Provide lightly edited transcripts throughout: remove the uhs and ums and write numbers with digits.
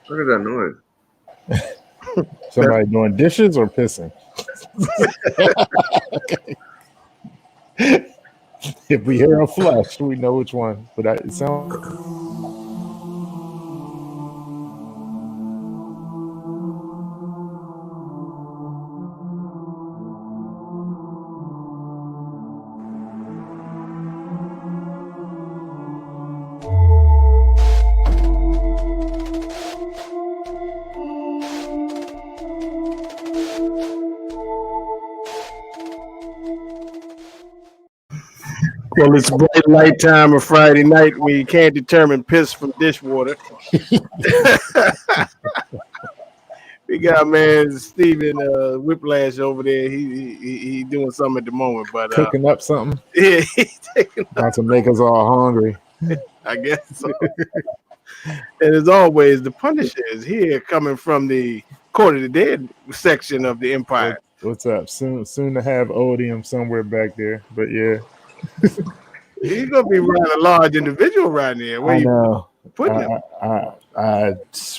Look at that noise. Somebody doing dishes or pissing? If we hear a flush, we know which one. But it sounds. Well, it's bright light time of Friday night. We can't determine piss from dishwater. We got man Steven Whiplash over there. He doing something at the moment, but cooking up something. Yeah, he's taking about to make us all hungry. I guess so. And as always, the Punisher is here, coming from the Court of the Dead section of the Empire. What's up? Soon to have Odium somewhere back there, but yeah. He's gonna be running a large individual right there. Where I you know. putting him?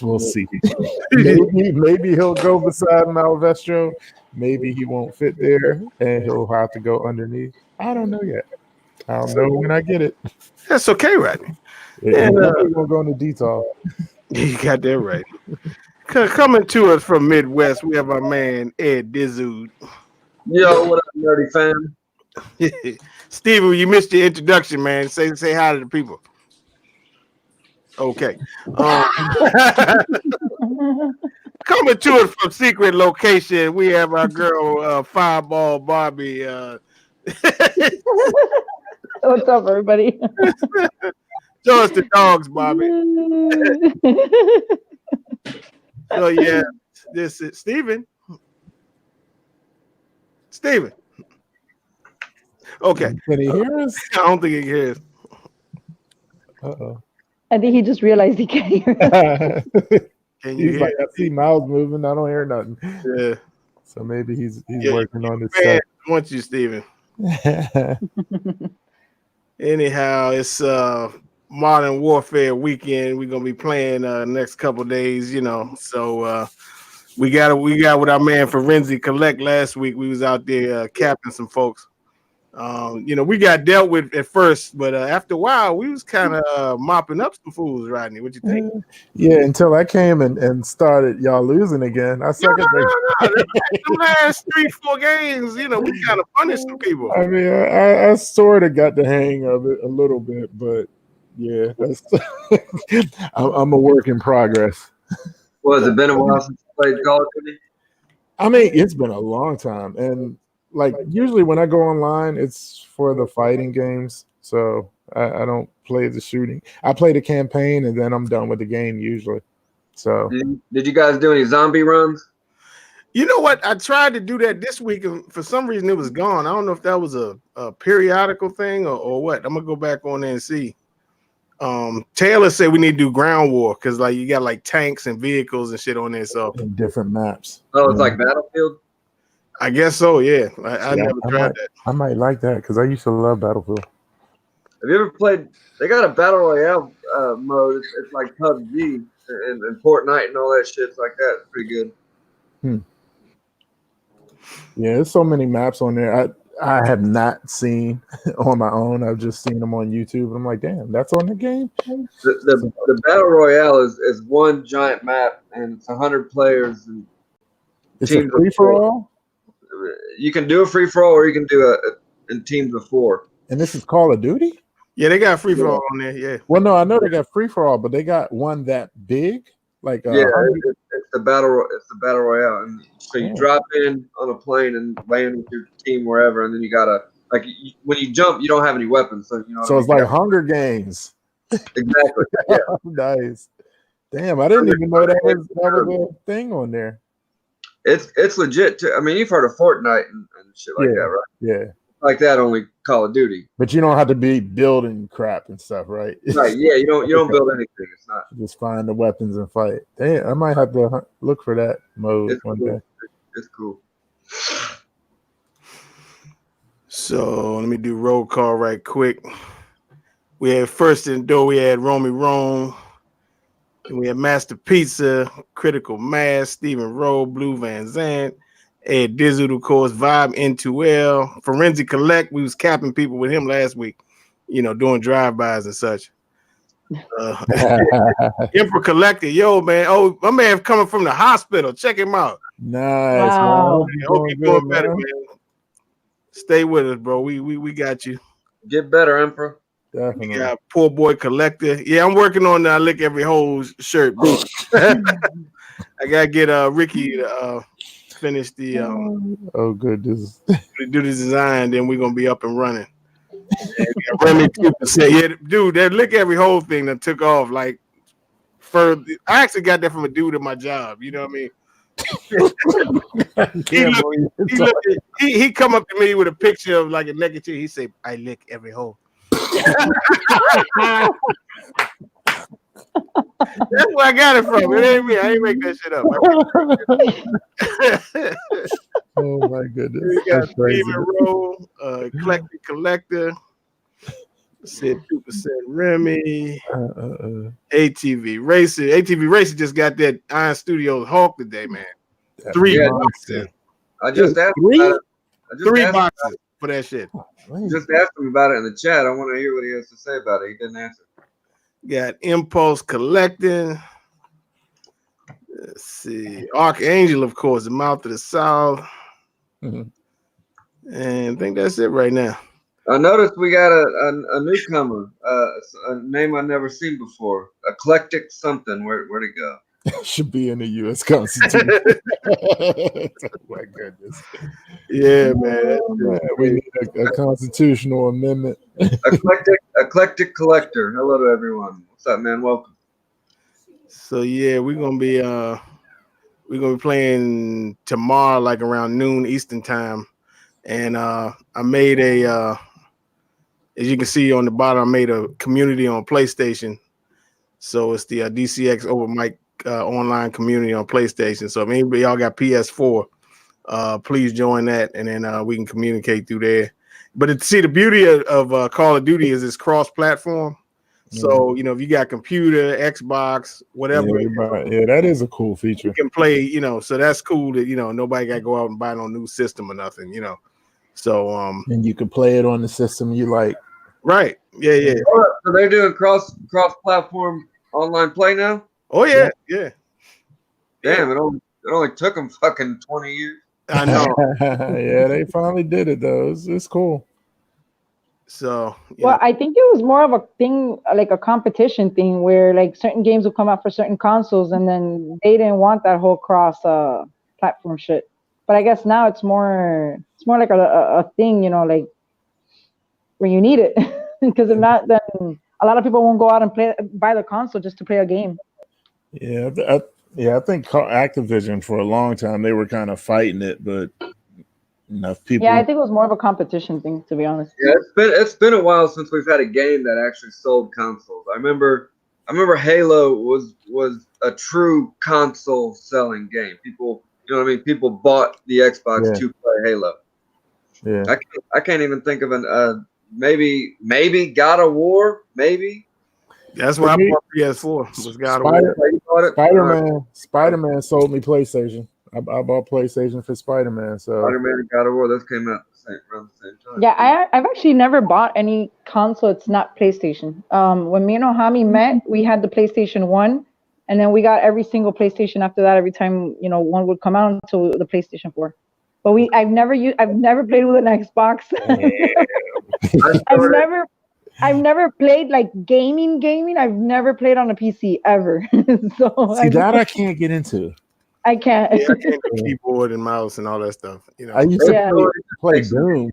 We'll see. maybe he'll go beside Malvestro. Maybe he won't fit there, and he'll have to go underneath. I don't know yet. I'll know when I get it. That's okay, Rodney. And we'll go into detail. You got that right. Coming to us from Midwest, we have our man Ed Dizzud. Yo, what up, nerdy fam? Steven, you missed your introduction, man. Say hi to the people. Okay. Coming to us from secret location, we have our girl Fireball Barbie. What's up, everybody? Show us the dogs, Bobby. So yeah, this is Steven. Okay. Can he hear us? I don't think he can hear us. Uh-oh. I think he just realized he can't hear us. Can you he's hear like, I see mouths moving. I don't hear nothing. Yeah. So maybe he's working on this Man, stuff. I want you, Steven. Anyhow, it's Modern Warfare Weekend. We're gonna be playing next couple days, you know. So we got with our man Forensic Collect last week. We was out there capping some folks. We got dealt with at first, but after a while, we was kind of mopping up some fools, Rodney. What you think? Yeah, until I came and started y'all losing again. I suck at the last 3-4 games, we kind of punished some people. I mean, I sort of got the hang of it a little bit, but yeah, that's I'm a work in progress. Well, has it been a while since you played Call of Duty? I mean, it's been a long time, and like usually when I go online, it's for the fighting games. So I don't play the shooting. I play the campaign, and then I'm done with the game usually. So did you guys do any zombie runs? You know what? I tried to do that this week, and for some reason it was gone. I don't know if that was a periodical thing or what. I'm gonna go back on there and see. Taylor said we need to do ground war because like you got like tanks and vehicles and shit on there. So different maps. Oh, it's like Battlefield. I guess so. Yeah, I never tried that. I might like that because I used to love Battlefield. Have you ever played? They got a battle royale mode. It's like PUBG and Fortnite and all that shit. It's like that. It's pretty good. Yeah, there's so many maps on there. I have not seen on my own. I've just seen them on YouTube. And I'm like, damn, that's on the game. The battle royale is one giant map and it's 100 players. And it's a free for all. You can do a free for all, or you can do it in teams of 4. And this is Call of Duty. Yeah, they got free for all on there. Yeah. Well, no, I know they got free for all, but they got one that big. Like it's the battle royale, and so you drop in on a plane and land with your team wherever, and then you gotta when you jump, you don't have any weapons, so So it's like Hunger Games. Exactly. Yeah. Nice. Damn, I didn't even know that was a thing on there. It's legit too. I mean, you've heard of Fortnite and shit like that, right? Yeah. Like that, only Call of Duty. But you don't have to be building crap and stuff, right? Right. Yeah, you don't build anything. It's not. Just find the weapons and fight. Damn, I might have to look for that mode one day. It's cool. So let me do roll call right quick. We had first in the door. We had Romy Rome, And we had Master Pizza, Critical Mass, Stephen Rowe, Blue Van Zant, Ed Dizzle, of course, Vibe N2L, Forensic Collect. We was capping people with him last week, doing drive-bys and such. Emperor Collector, yo, man. Oh, my man coming from the hospital. Check him out. Nice. Wow. Man. Hope you're doing better, man. Stay with us, bro. We got you. Get better, Emperor. Definitely. Yeah, Poor Boy Collector. Yeah, I'm working on the Lick Every Hole's shirt, bro. I gotta get Ricky to finish the oh goodness. do the design, then we're gonna be up and running. Remy 2%. Yeah, dude, that Lick Every Hole thing that took off like I actually got that from a dude at my job. You know what I mean? He come up to me with a picture of like a naked chick. He said, "I lick every hole." That's where I got it from. It ain't me. I ain't make that shit up. Oh my goodness. We got Steven Rowe, Eclectic Collector. Said 2% Remy. ATV Racer. ATV Racer just got that Iron Studios Hawk today, man. 3 boxes. I just asked Three? about it. Three boxes for that shit. Just asked him about it in the chat. I want to hear what he has to say about it. He didn't answer. Got Impulse Collecting. Let's see. Archangel, of course, the Mouth of the South. And I think that's it right now. I noticed we got a newcomer, a name I've never seen before. Eclectic something. Where'd it go? Should be in the U.S. Constitution. Oh my goodness. Yeah, man. We need a constitutional amendment. Eclectic Collector. Hello to everyone. What's up, man? Welcome. So yeah, we're gonna be playing tomorrow, like around noon Eastern time. And I made as you can see on the bottom, I made a community on PlayStation. So it's the DCX Over Mic online community on PlayStation. So if anybody y'all got PS4, please join that, and then we can communicate through there. But see, the beauty of Call of Duty is it's cross-platform. So if you got computer, Xbox, whatever, that is a cool feature. You can play, so that's cool that nobody got to go out and buy no new system or nothing, So and you can play it on the system you like. Right. Yeah. So they're doing cross-platform online play now? Oh yeah. Damn, it only took them fucking 20 years. I know. Yeah, they finally did it though. It's cool. So I think it was more of a thing, like a competition thing, where like certain games will come out for certain consoles, and then they didn't want that whole cross platform shit. But I guess now it's more like a thing, like where you need it, because if not, then a lot of people won't go out and buy the console just to play a game. Yeah, I think Activision for a long time they were kind of fighting it, but enough people. Yeah, I think it was more of a competition thing, to be honest. Yeah, it's been a while since we've had a game that actually sold consoles. I remember Halo was a true console selling game. People, people bought the Xbox to play Halo. Yeah, I can't even think of maybe God of War, maybe. That's why I bought PS4. Was God of War. Spider-Man sold me PlayStation. I bought PlayStation for Spider-Man. So Spider-Man and God of War, those came out around the same time. Yeah, I've actually never bought any console. It's not PlayStation. When me and Ohami met, we had the PlayStation 1, and then we got every single PlayStation after that. Every time one would come out until the PlayStation 4. But I've never played with an Xbox. I've never played like gaming. I've never played on a PC ever. So I can't get into. I can't. Yeah, I can't do keyboard and mouse and all that stuff. I used to play Doom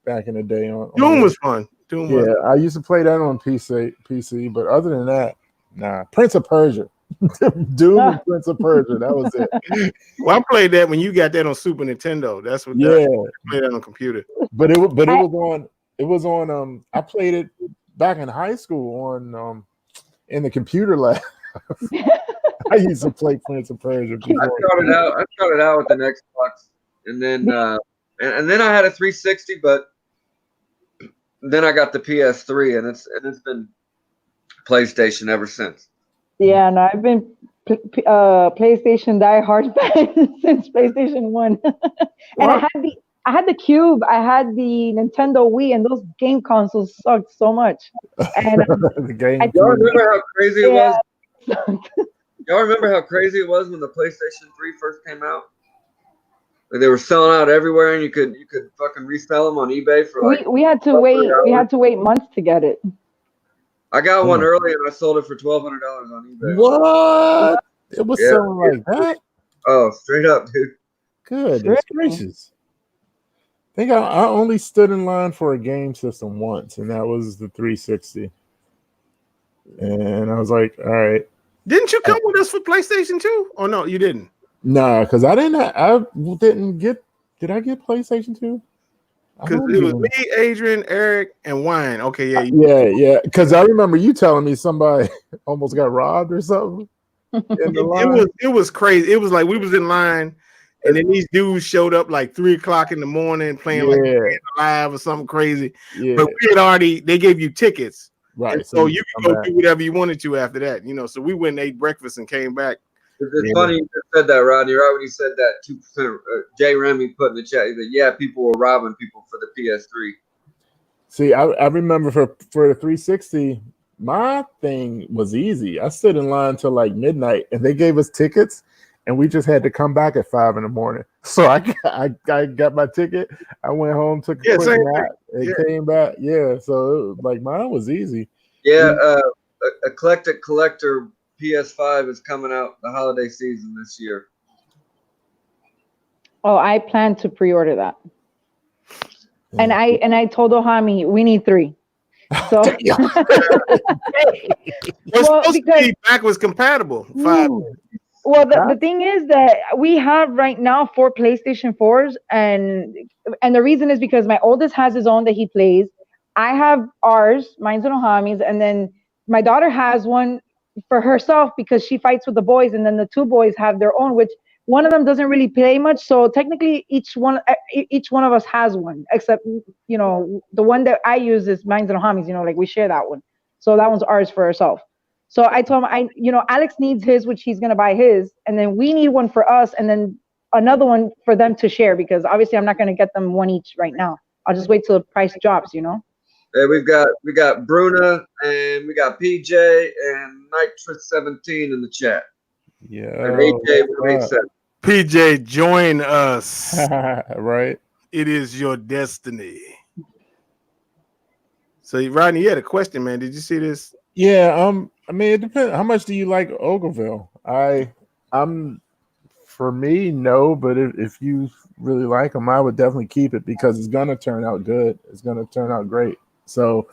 back in the day. Doom was fun. I used to play that on PC, but other than that, nah. Prince of Persia. Doom and Prince of Persia. That was it. Well, I played that when you got that on Super Nintendo. That's what. I played that on computer. But it was on. I played it back in high school on in the computer lab. I used to play Prince of Persia. I started out with an Xbox, and then and then I had a 360, but then I got the PS3, and it's been PlayStation ever since. Yeah, no, I've been PlayStation diehard fan since PlayStation 1. And I had the Cube, I had the Nintendo Wii, and those game consoles sucked so much. And The game. I Y'all remember how crazy it yeah, was? Y'all remember how crazy it was when the PlayStation 3 first came out? Like they were selling out everywhere, and you could fucking resell them on eBay for like. we had to wait. We had to wait months to get it. I got one Yeah. early, and I sold it for $1,200 on eBay. What? It was Yeah. selling like that? Oh, straight up, dude. Goodness Really? gracious. I think I only stood in line for a game system once, and that was the 360. And I was like, all right. Didn't you come with us for PlayStation 2? Or no, you didn't? Nah, because I didn't get. Did I get PlayStation 2? Because it was me, Adrian, Eric, and Wine. Okay, yeah. Yeah. Because I remember you telling me somebody almost got robbed or something in the line. It was crazy. It was like we was in line, and then these dudes showed up like 3:00 in the morning playing like live or something crazy. Yeah. But we had they gave you tickets, Right. so you could go do whatever you wanted to after that. So we went and ate breakfast and came back. It's funny you just said that, Rodney. Right when you said that, 2%. Jay Remy put in the chat. He said, "Yeah, people were robbing people for the PS3." See, I remember for the 360, my thing was easy. I stood in line till like midnight, and they gave us tickets, and we just had to come back at 5 a.m. So I got my ticket. I went home, took a quick nap, and came back. Yeah, so like mine was easy. Yeah, Eclectic Collector PS5 is coming out the holiday season this year. Oh, I plan to pre-order that. Yeah. And I told Ohami we need 3. So well, because backwards compatible. 5. Well, the thing is that we have right now 4 PlayStation 4s, and the reason is because my oldest has his own that he plays. I have ours, mine's and Ohami's, and then my daughter has one for herself because she fights with the boys, and then the 2 boys have their own, which one of them doesn't really play much. So technically, each one of us has one, except the one that I use is mine's and Ohami's. Like we share that one, so that one's ours for herself. So I told him, Alex needs his, which he's gonna buy his, and then we need one for us, and then another one for them to share, because obviously I'm not gonna get them one each right now. I'll just wait till the price drops. Yeah, we got Bruna, and we got PJ and Nitrous 17 in the chat. Yeah. And AJ PJ, join us. Right. It is your destiny. So Rodney, you had a question, man. Did you see this? Yeah. I mean, it depends. How much do you like Ogleville? I'm for me, no, but if you really like them, I would definitely keep it because it's gonna turn out good. It's gonna turn out great. So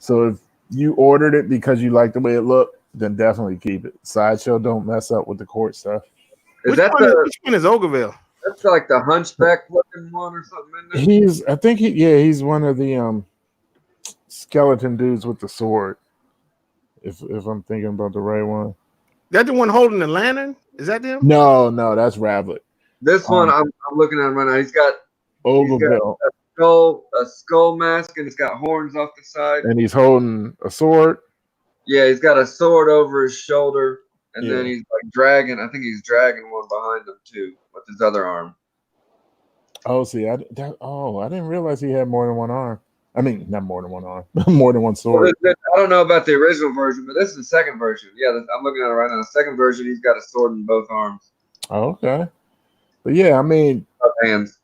if you ordered it because you like the way it looked, then definitely keep it. Sideshow don't mess up with the court stuff. Which one is Ogleville? That's like the hunchback looking one or something, isn't it? He's one of the skeleton dudes with the sword. If I'm thinking about the right one. That the one holding the lantern? Is that them? No, that's Ravlet. This one I'm looking at him right now. He's got Ogleville. A skull mask, and it's got horns off the side. And he's holding a sword. Yeah, he's got a sword over his shoulder, and then he's like dragging. I think he's dragging one behind him too with his other arm. Oh, see, I didn't realize he had more than one arm. I mean, not more than one arm, more than one sword. I don't know about the original version, but this is the second version. Yeah, I'm looking at it right now. The second version, he's got a sword in both arms. Oh, okay. But yeah, I mean, both hands.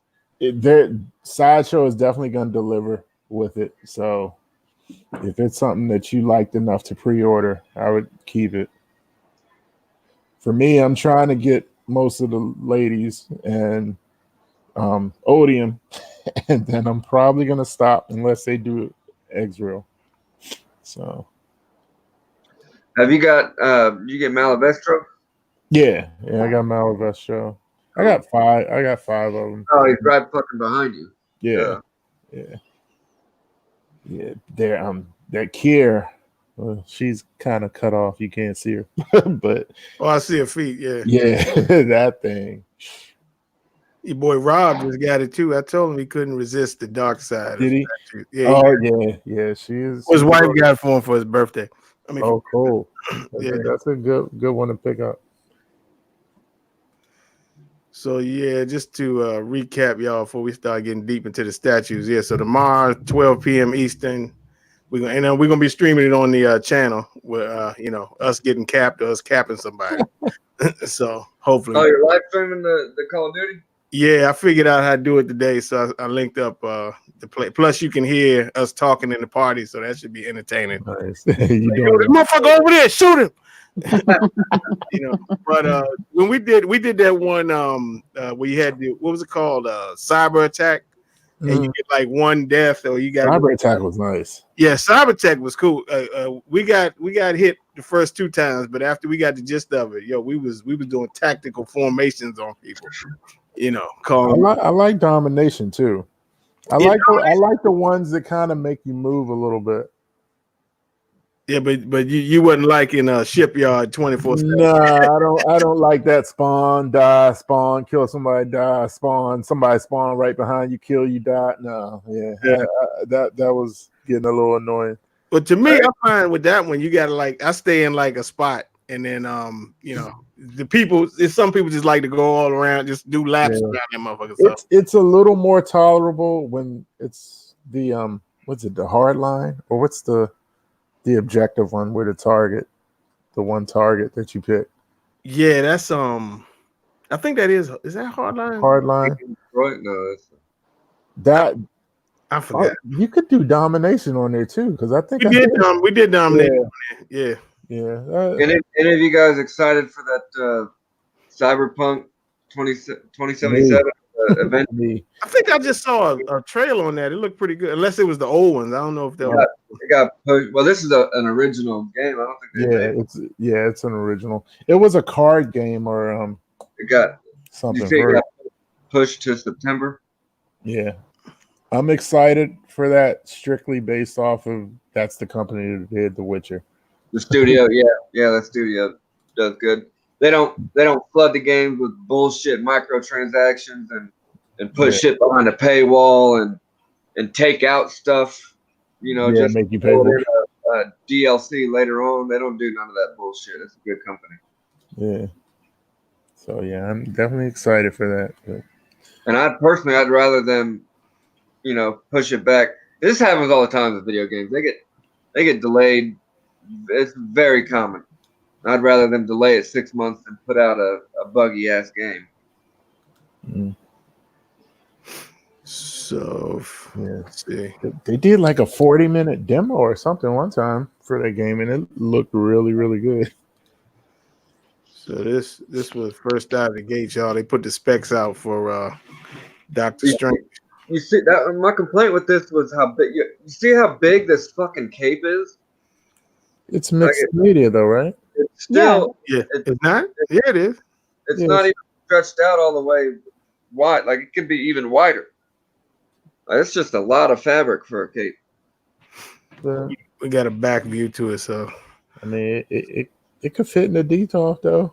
Sideshow is definitely going to deliver with it. So if it's something that you liked enough to pre-order, I would keep it. For me, I'm trying to get most of the ladies and Odium, and then I'm probably going to stop unless they do Exrill. So have you got you get Malavestro? Yeah, I got Malavestro. I got 5 of them. Oh, he's right fucking behind you. Yeah. That Kier, she's kind of cut off. You can't see her, but I see her feet. Yeah, that thing. Your boy Rob just got it too. I told him he couldn't resist the dark side. Did he? Yeah. Oh yeah. She is. His wife got it for him for his birthday. I mean, Oh, cool. yeah. That's a good one to pick up. So yeah, just to recap, y'all, before we start getting deep into the statues. Yeah, so tomorrow, 12 p.m. Eastern, we're gonna be streaming it on the channel where us getting capped or us capping somebody. So hopefully, Oh, you're live streaming the Call of Duty? yeah, I figured out how to do it today, so I linked up the play. Plus, you can hear us talking in the party, so that should be entertaining. Nice. You Like, doing yo, this motherfucker over there, shoot him. But when we did that one where you had what was it called, cyber attack, and you get like one death, or you got Cyber attack was nice. Yeah, cyber attack was cool. We got hit the first 2 times, but after we got the gist of it, we was doing tactical formations on people. I like domination too. I like the ones that kind of make you move a little bit. Yeah, but you wasn't liking Shipyard 24/7. Nah, I don't like that spawn, die, spawn, kill somebody, die, spawn, somebody spawn right behind you, kill you, die. No, yeah. That was getting a little annoying. But to me, I find with that one, you gotta I stay in like a spot, and then the people, some people just like to go all around, just do laps around them motherfuckers. It's a little more tolerable when it's the what's it, the hard line, or what's the objective one where the one target that you pick. Yeah, that's I think that is that hardline? Hardline. Right? No, that I forgot. You could do domination on there too, because I think we did dominate. Yeah. Any of you guys excited for that Cyberpunk 2077 event? I think I just saw a trailer on that. It looked pretty good, unless it was the old ones. I don't know if that was. It got pushed. Well, this is an original game. I don't think they made it's an original. It was a card game, or it got something. You see it got pushed to September. Yeah, I'm excited for that. Strictly based off of that's the company that did The Witcher. The studio, yeah, that studio does good. They don't flood the games with bullshit microtransactions and put shit behind a paywall and take out stuff. Just make you pay for a DLC later on. They don't do none of that bullshit. It's a good company. Yeah. So yeah, I'm definitely excited for that. But. And I'd rather them, push it back. This happens all the time with video games. They get delayed. It's very common. I'd rather them delay it 6 months than put out a buggy ass game. Mm. So let's see. They did like a 40-minute demo or something one time for that game, and it looked really, really good. So this was first out of the gate, y'all. They put the specs out for Doctor Strange. You see that? My complaint with this was how big. You see how big this fucking cape is? It's mixed media, though, right? It's still. Yeah. It's not. Yeah, it is. It's not even stretched out all the way wide. Like it could be even wider. It's just a lot of fabric for a cape. We got a back view to it, so I mean, it could fit in the detail though.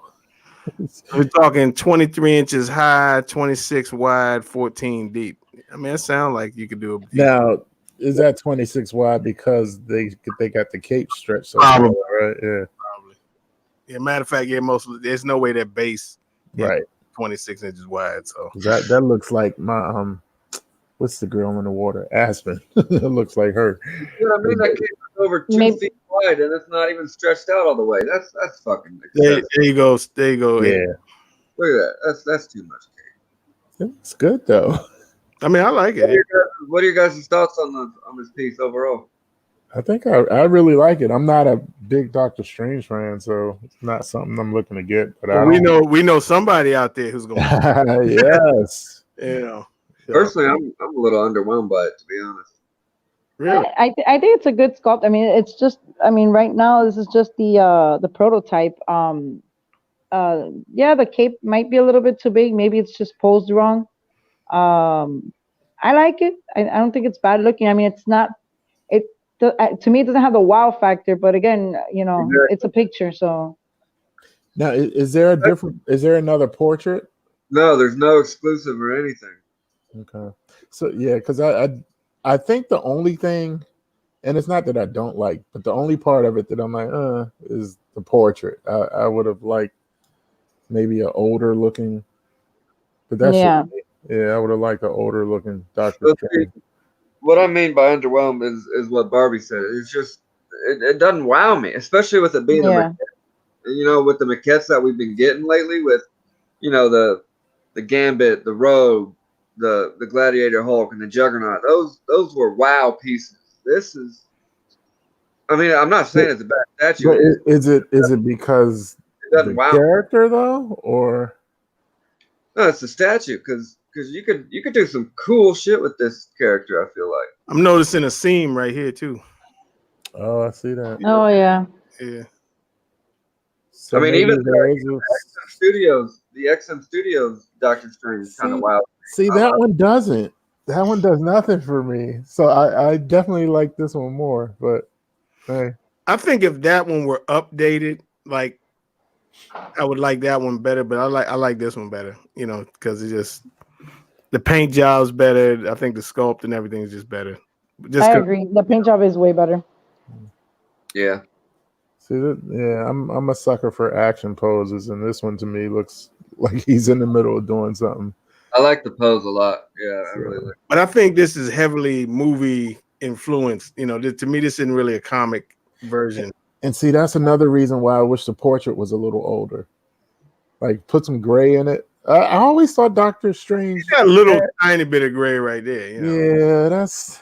We're talking 23 inches high, 26 wide, 14 deep. I mean, it sounds like you could do it. Now, is that 26 wide because they got the cape stretched? So probably, right? Yeah, probably. Yeah, matter of fact, there's no way that base, 26 inches wide. So that looks like my what's the girl in the water? Aspen. It looks like her. You know what I mean? That cape is over 2 feet wide, and it's not even stretched out all the way. That's fucking excessive. There you go. Yeah. Look at that. That's too much cape. It's good though. I mean, I like it. What are your guys' thoughts on this piece overall? I think I really like it. I'm not a big Doctor Strange fan, so it's not something I'm looking to get. But we know somebody out there who's going to. Yes. Personally, I'm a little underwhelmed by it, to be honest. Really? I think it's a good sculpt. I mean, it's just. I mean, right now this is just the prototype. The cape might be a little bit too big. Maybe it's just posed wrong. I like it. I don't think it's bad looking. I mean, it's not. To me, it doesn't have the wow factor. But again, it's a picture. So now, is there another portrait? No, there's no exclusive or anything. Okay. So yeah, because I think the only thing and it's not that I don't like, but the only part of it that I'm like, is the portrait. I would have liked maybe an older looking, but that's Yeah. yeah, I would have liked an older looking Doctor But see, Strange. what I mean by underwhelmed is what Barbie said. It's just it doesn't wow me, especially with it being a Yeah. with the maquettes that we've been getting lately with the Gambit, the Rogue, the Gladiator Hulk, and the Juggernaut. Those were wow pieces. This is. I mean, I'm not saying it's a bad statue. But is it because It doesn't the wow. character though, or No, it's the statue because you could do some cool shit with this character. I feel like. I'm noticing a seam right here too. oh, I see that. Oh yeah. Yeah. So I mean, maybe even there is the XM Studios Doctor Strange is kind of wild. See, that one doesn't. That one does nothing for me. So I definitely like this one more. But hey, I think if that one were updated, like I would like that one better, but I like this one better, because it's just the paint job's better. I think the sculpt and everything is just better. I agree. The paint job is way better. Yeah. see that? Yeah, I'm a sucker for action poses, and this one to me looks like he's in the middle of doing something. I like the pose a lot. Yeah, I really like. But I think this is heavily movie influenced. To me, this isn't really a comic version. And see, that's another reason why I wish the portrait was a little older. Like, put some gray in it. I always thought Doctor Strange He's got a little tiny bit of gray right there. Yeah, that's.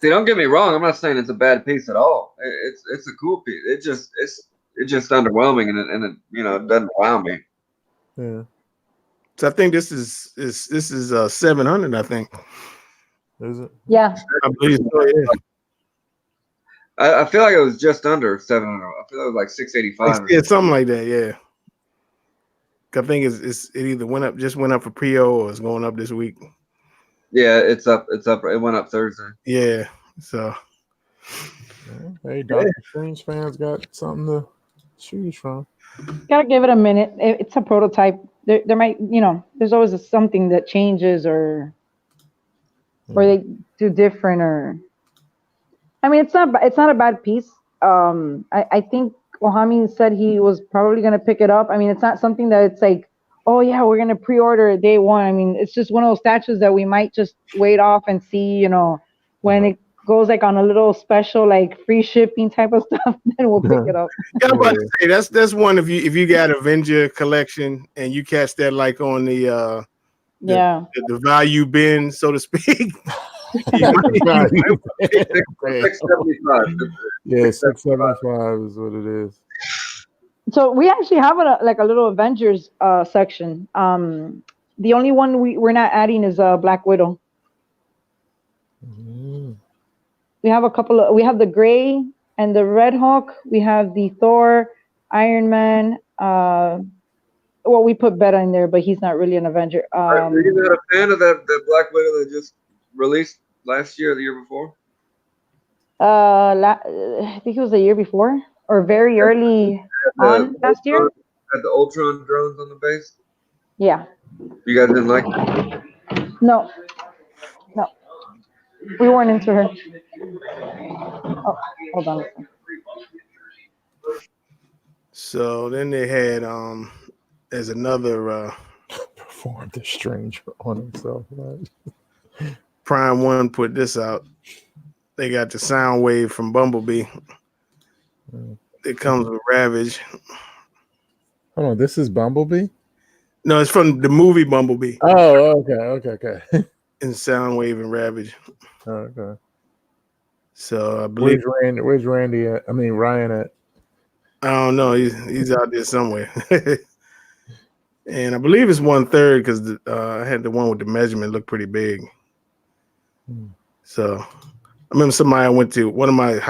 See, don't get me wrong. I'm not saying it's a bad piece at all. It's a cool piece. It's just underwhelming and it doesn't wow me. Yeah. So I think this is 700. I think. Is it? Yeah. I believe so. Yeah. I feel like it was just under 700. I feel like it was like 685. Yeah, something like that. Yeah. I think it either went up for pre-O or it's going up this week. Yeah, it's up. It's up. It went up Thursday. Yeah. So. Hey, Doctor Strange fans got something to choose from. Gotta give it a minute. It's a prototype. There might, there's always something that changes or they do different or. I mean, it's not a bad piece. I think Ohami said he was probably gonna pick it up. I mean, it's not something that it's like, oh yeah, we're gonna pre-order day one. I mean, it's just one of those statues that we might just wait off and see, when it goes like on a little special like free shipping type of stuff, then we'll pick it up. Yeah, I'm about to say that's one if you got Avenger collection and you catch that like on the value bin, so to speak. Yeah, 675. Yeah, 675 is what it is. So we actually have a little Avengers section. The only one we're not adding is Black Widow. We have we have the gray and the Red Hulk. We have the Thor, Iron Man. Well, we put Beta in there, but he's not really an Avenger. Are you not a fan of that Black Widow that just released last year or the year before? I think it was the year before or very early on last year. Had the Ultron drones on the base. Yeah. You guys didn't like it? No. We weren't into her. Oh, hold on. So then they had there's another performed the Strange on himself. Right? Prime One put this out. They got the sound wave from Bumblebee. It comes with Ravage. Hold on, this is Bumblebee? No, it's from the movie Bumblebee. Oh, okay. And Soundwave and Ravage. Okay. So I believe where's Randy at? I mean Ryan at? I don't know. He's out there somewhere. And I believe it's 1/3 because I had the one with the measurement look pretty big. So I remember somebody I went to, one of my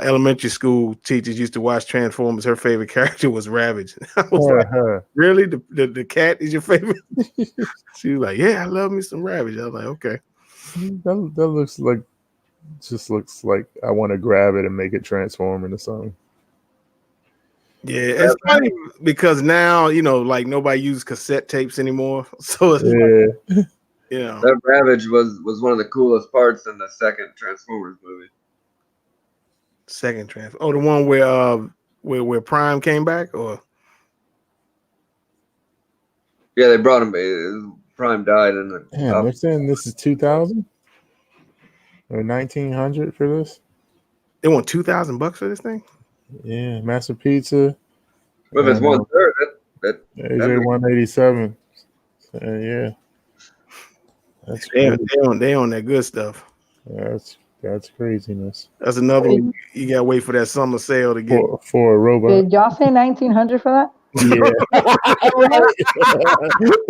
elementary school teachers used to watch Transformers. Her favorite character was Ravage. I was like, really? The cat is your favorite? She was like, yeah, I love me some Ravage. I was like, okay. That looks like I want to grab it and make it transform into something. Yeah, it's funny because now, like nobody uses cassette tapes anymore. So it's You know, That Ravage was one of the coolest parts in the second Transformers movie. second transfer. Oh, the one where Prime came back, or Yeah, they brought him. Prime died in the. Damn, they're saying this is 2000 or 1900 for this. they want $2,000 for this thing. Yeah, Master Pizza. If it's 1/3, that AJ 187. Yeah, that's Damn, crazy. they on that good stuff. That's craziness That's another one. You gotta wait for that summer sale to get. for a robot. Did y'all say 1900 for that?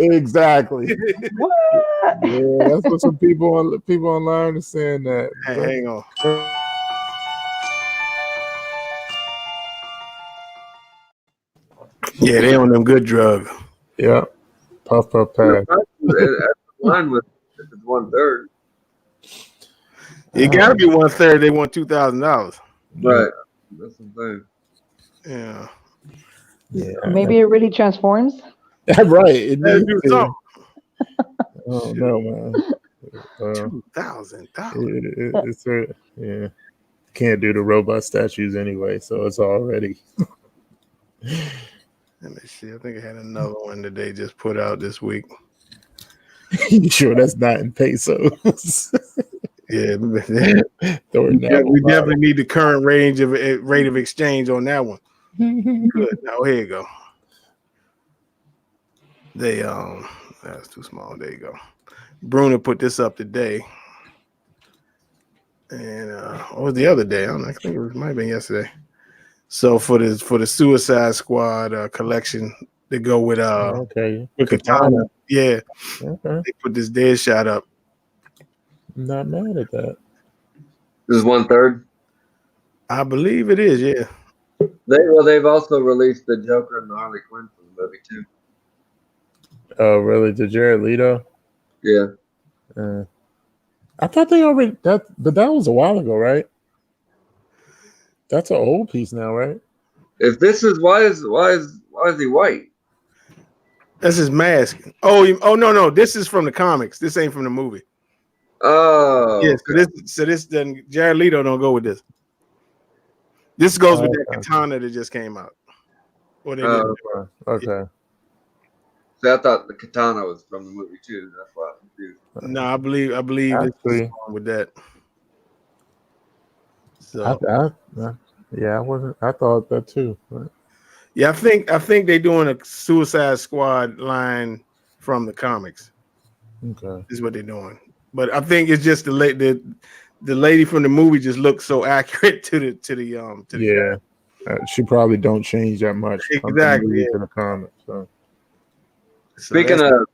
Yeah, exactly. What? Yeah, that's what some people online are saying that. Hey, hang on. Yeah, they on them good drug. Yeah, puff pass. line with if it's 1/3. It gotta be 1/3. They want $2,000. Right. That's the thing. Yeah. Yeah, Maybe it really transforms. right. It Let's needs do to. something. Oh no, man. $2,000. It's yeah. Can't do the robot statues anyway, so it's already. Let me see. I think I had another one that they just put out this week. You sure that's not in pesos? Yeah, we we definitely need the current rate of exchange on that one. Good. Now here you go. They that's too small. There you go. Bruno put this up today. And what was the other day? I don't know. I think it might have been yesterday. So for the Suicide Squad collection, they go with with Katana. Yeah. Okay. They put this dead shot up. I'm not mad at that. This is 1/3. I believe it is, yeah. They've also released the Joker and the Harley Quinn from the movie too. Oh, really? The Jared Leto? Yeah. I thought they already but that was a while ago, right? That's an old piece now, right? If this is why is he white? That's his mask. Oh no, this is from the comics. This ain't from the movie. Oh, yeah. So this then Jared Leto don't go with this. This goes with that Katana that just came out. Or they did. Okay. So I thought the Katana was from the movie too. That's why I'm confused. No, I believe this is with that. So I wasn't. I thought that too. But. Yeah, I think they're doing a Suicide Squad line from the comics. Okay, is what they're doing. But I think it's just the lady from the movie just looks so accurate to the yeah. She probably don't change that much. Exactly. To the comics. So. Speaking of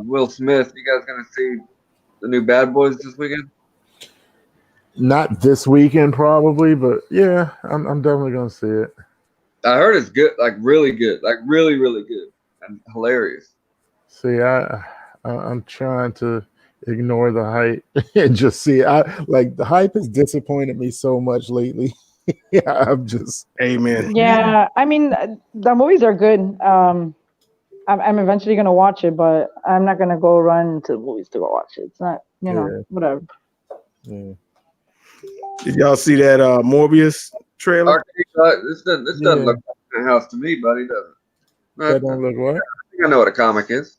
Will Smith, you guys gonna see the new Bad Boys this weekend? Not this weekend, probably, but yeah, I'm definitely gonna see it. I heard it's good, like really good, like really, really good and hilarious. See, I'm trying to ignore the hype and just see. The hype has disappointed me so much lately. Yeah, I'm just. Amen. Yeah, I mean the movies are good. I'm eventually gonna watch it, but I'm not gonna go run to the movies to go watch it. It's not, whatever. Yeah. Did y'all see that Morbius trailer? This doesn't look like a house to me, buddy, does it? That don't look what? I think I know what a comic is.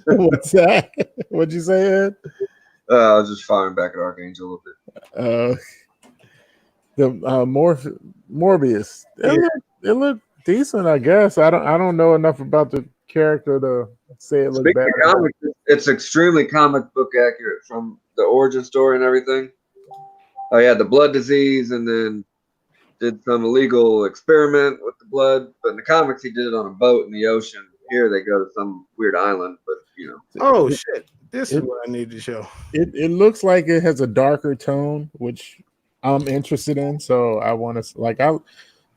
What's that? What'd you say, Ed? I was just firing back at Archangel a little bit. The Morbius. It looked decent, I guess. I don't know enough about the character to say it looked bad. Comics, it's extremely comic book accurate from the origin story and everything. He had the blood disease and then did some illegal experiment with the blood. But in the comics, he did it on a boat in the ocean. Here they go to some weird island, but Oh shit! This is what I need to show. It looks like it has a darker tone, which I'm interested in. So I want to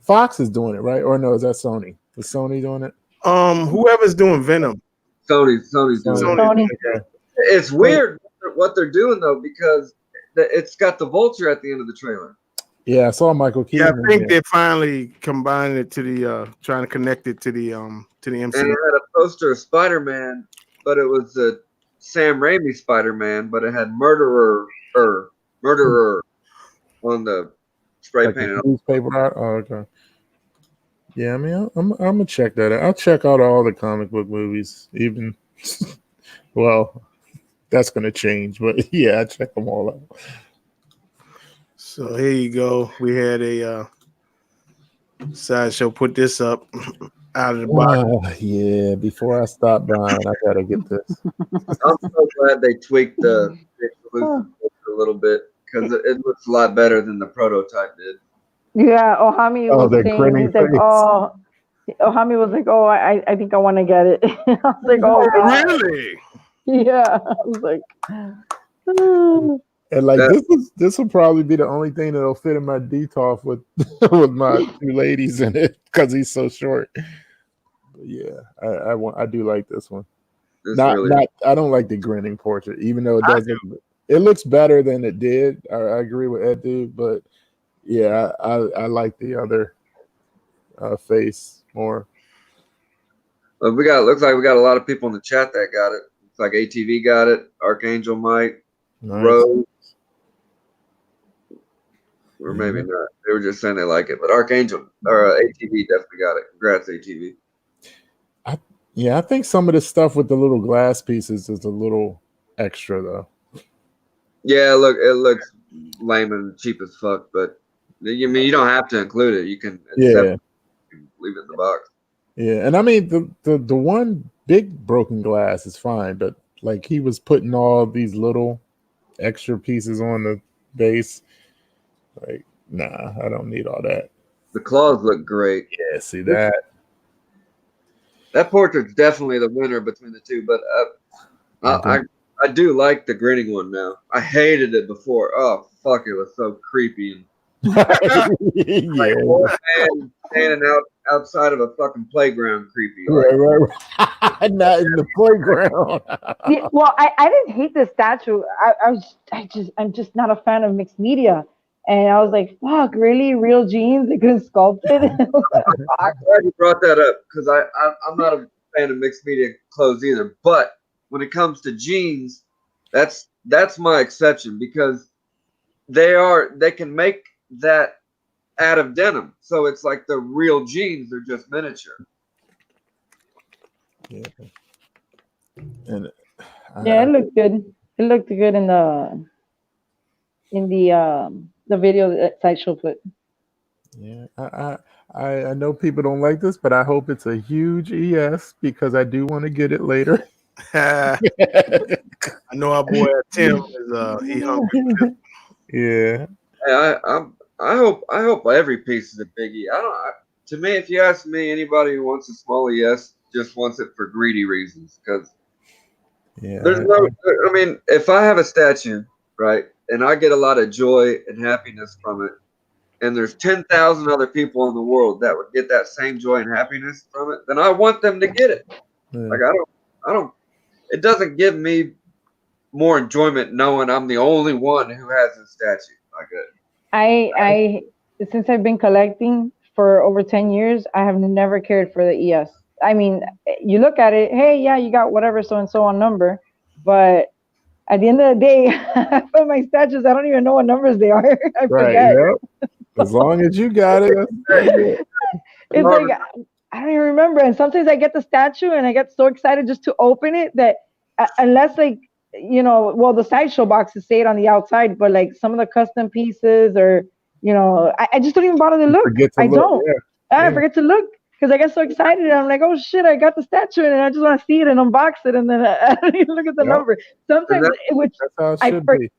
Fox is doing it, right? Or no, is that Sony? Is Sony doing it? Whoever's doing Venom. Sony's doing Sony. it. It's weird what they're doing though, because it's got the Vulture at the end of the trailer. Yeah, I saw Michael Keaton. Yeah, I think they're finally combining it to the trying to connect it to the MCU. And it had a poster of Spider-Man but it was a Sam Raimi Spider-Man, but it had murderer on the spray Like painted. the newspaper art. Oh, okay. Yeah, I mean, I'm gonna check that out. I'll check out all the comic book movies, even. Well, that's gonna change, but yeah, I check them all out. So here you go. We had a Sideshow put this up out of the box. Yeah, before I stop buying, I gotta get this. I'm so glad they tweaked the exclusive a little bit because it looks a lot better than the prototype did. Yeah, Ohami Oh, was that saying, grinning he's like, face. oh, Ohami was like, oh, I think I want to get it. I was like, oh, God. Really? Yeah. I was like, And like Yeah. this will probably be the only thing that'll fit in my DTOF with with my two ladies in it because he's so short. But yeah, I do like this one. It's Not really I don't like the grinning portrait, even though it does it looks better than it did. I agree with Ed dude, but yeah, I like the other face more. looks like we got a lot of people in the chat that got it. Looks like ATV got it, Archangel might, Nice. Rose, or maybe not. They were just saying they like it, but Archangel or ATV definitely got it. Congrats, ATV. Yeah, I think some of the stuff with the little glass pieces is a little extra though. Yeah, look, it looks lame and cheap as fuck, but you mean you don't have to include it. You can Yeah. leave it in the box. Yeah, and I mean the one big broken glass is fine, but like he was putting all these little extra pieces on the base. Like, nah, I don't need all that. The claws look great. Yeah, see that. That portrait's definitely the winner between the two, but I do like the grinning one now. I hated it before. Oh fuck, it was so creepy and Yeah. old man standing outside of a fucking playground, creepy. Right. Not in the playground. yeah, well, I didn't hate the statue. I'm just not a fan of mixed media. And I was like, fuck, really? Real jeans? They couldn't sculpt it? I'm glad you brought that up because I'm not a fan of mixed media clothes either. But when it comes to jeans, that's my exception because they can make that out of denim, so it's like the real jeans. They're just miniature. Yeah. And Yeah, it looked good. It looked good in the video that Sideshow put. yeah, I know people don't like this, but I hope it's a huge ES because I do want to get it later. I know our boy Tim is he hungry. Yeah. Hey, I hope every piece is a biggie. To me, if you ask me, anybody who wants a small ES just wants it for greedy reasons because Yeah. there's no. I mean, if I have a statue, right, and I get a lot of joy and happiness from it, and there's 10,000 other people in the world that would get that same joy and happiness from it, then I want them to get it. Yeah. Like I don't. It doesn't give me more enjoyment knowing I'm the only one who has a statue. Like it. I since I've been collecting for over 10 years, I have never cared for the ES. I mean, you look at it, hey, yeah, you got whatever so and so on number, but at the end of the day, for my statues, I don't even know what numbers they are. I forget. Yep. As long as you got it. It's like I don't even remember. And sometimes I get the statue and I get so excited just to open it that unless like well, the Sideshow boxes say it on the outside, but like some of the custom pieces or I just don't even bother to look. I don't. I forget to look because I get so excited and I'm like, oh shit, I got the statue and I just want to see it and unbox it and then I don't even look at the number. Sometimes which that's how it should be.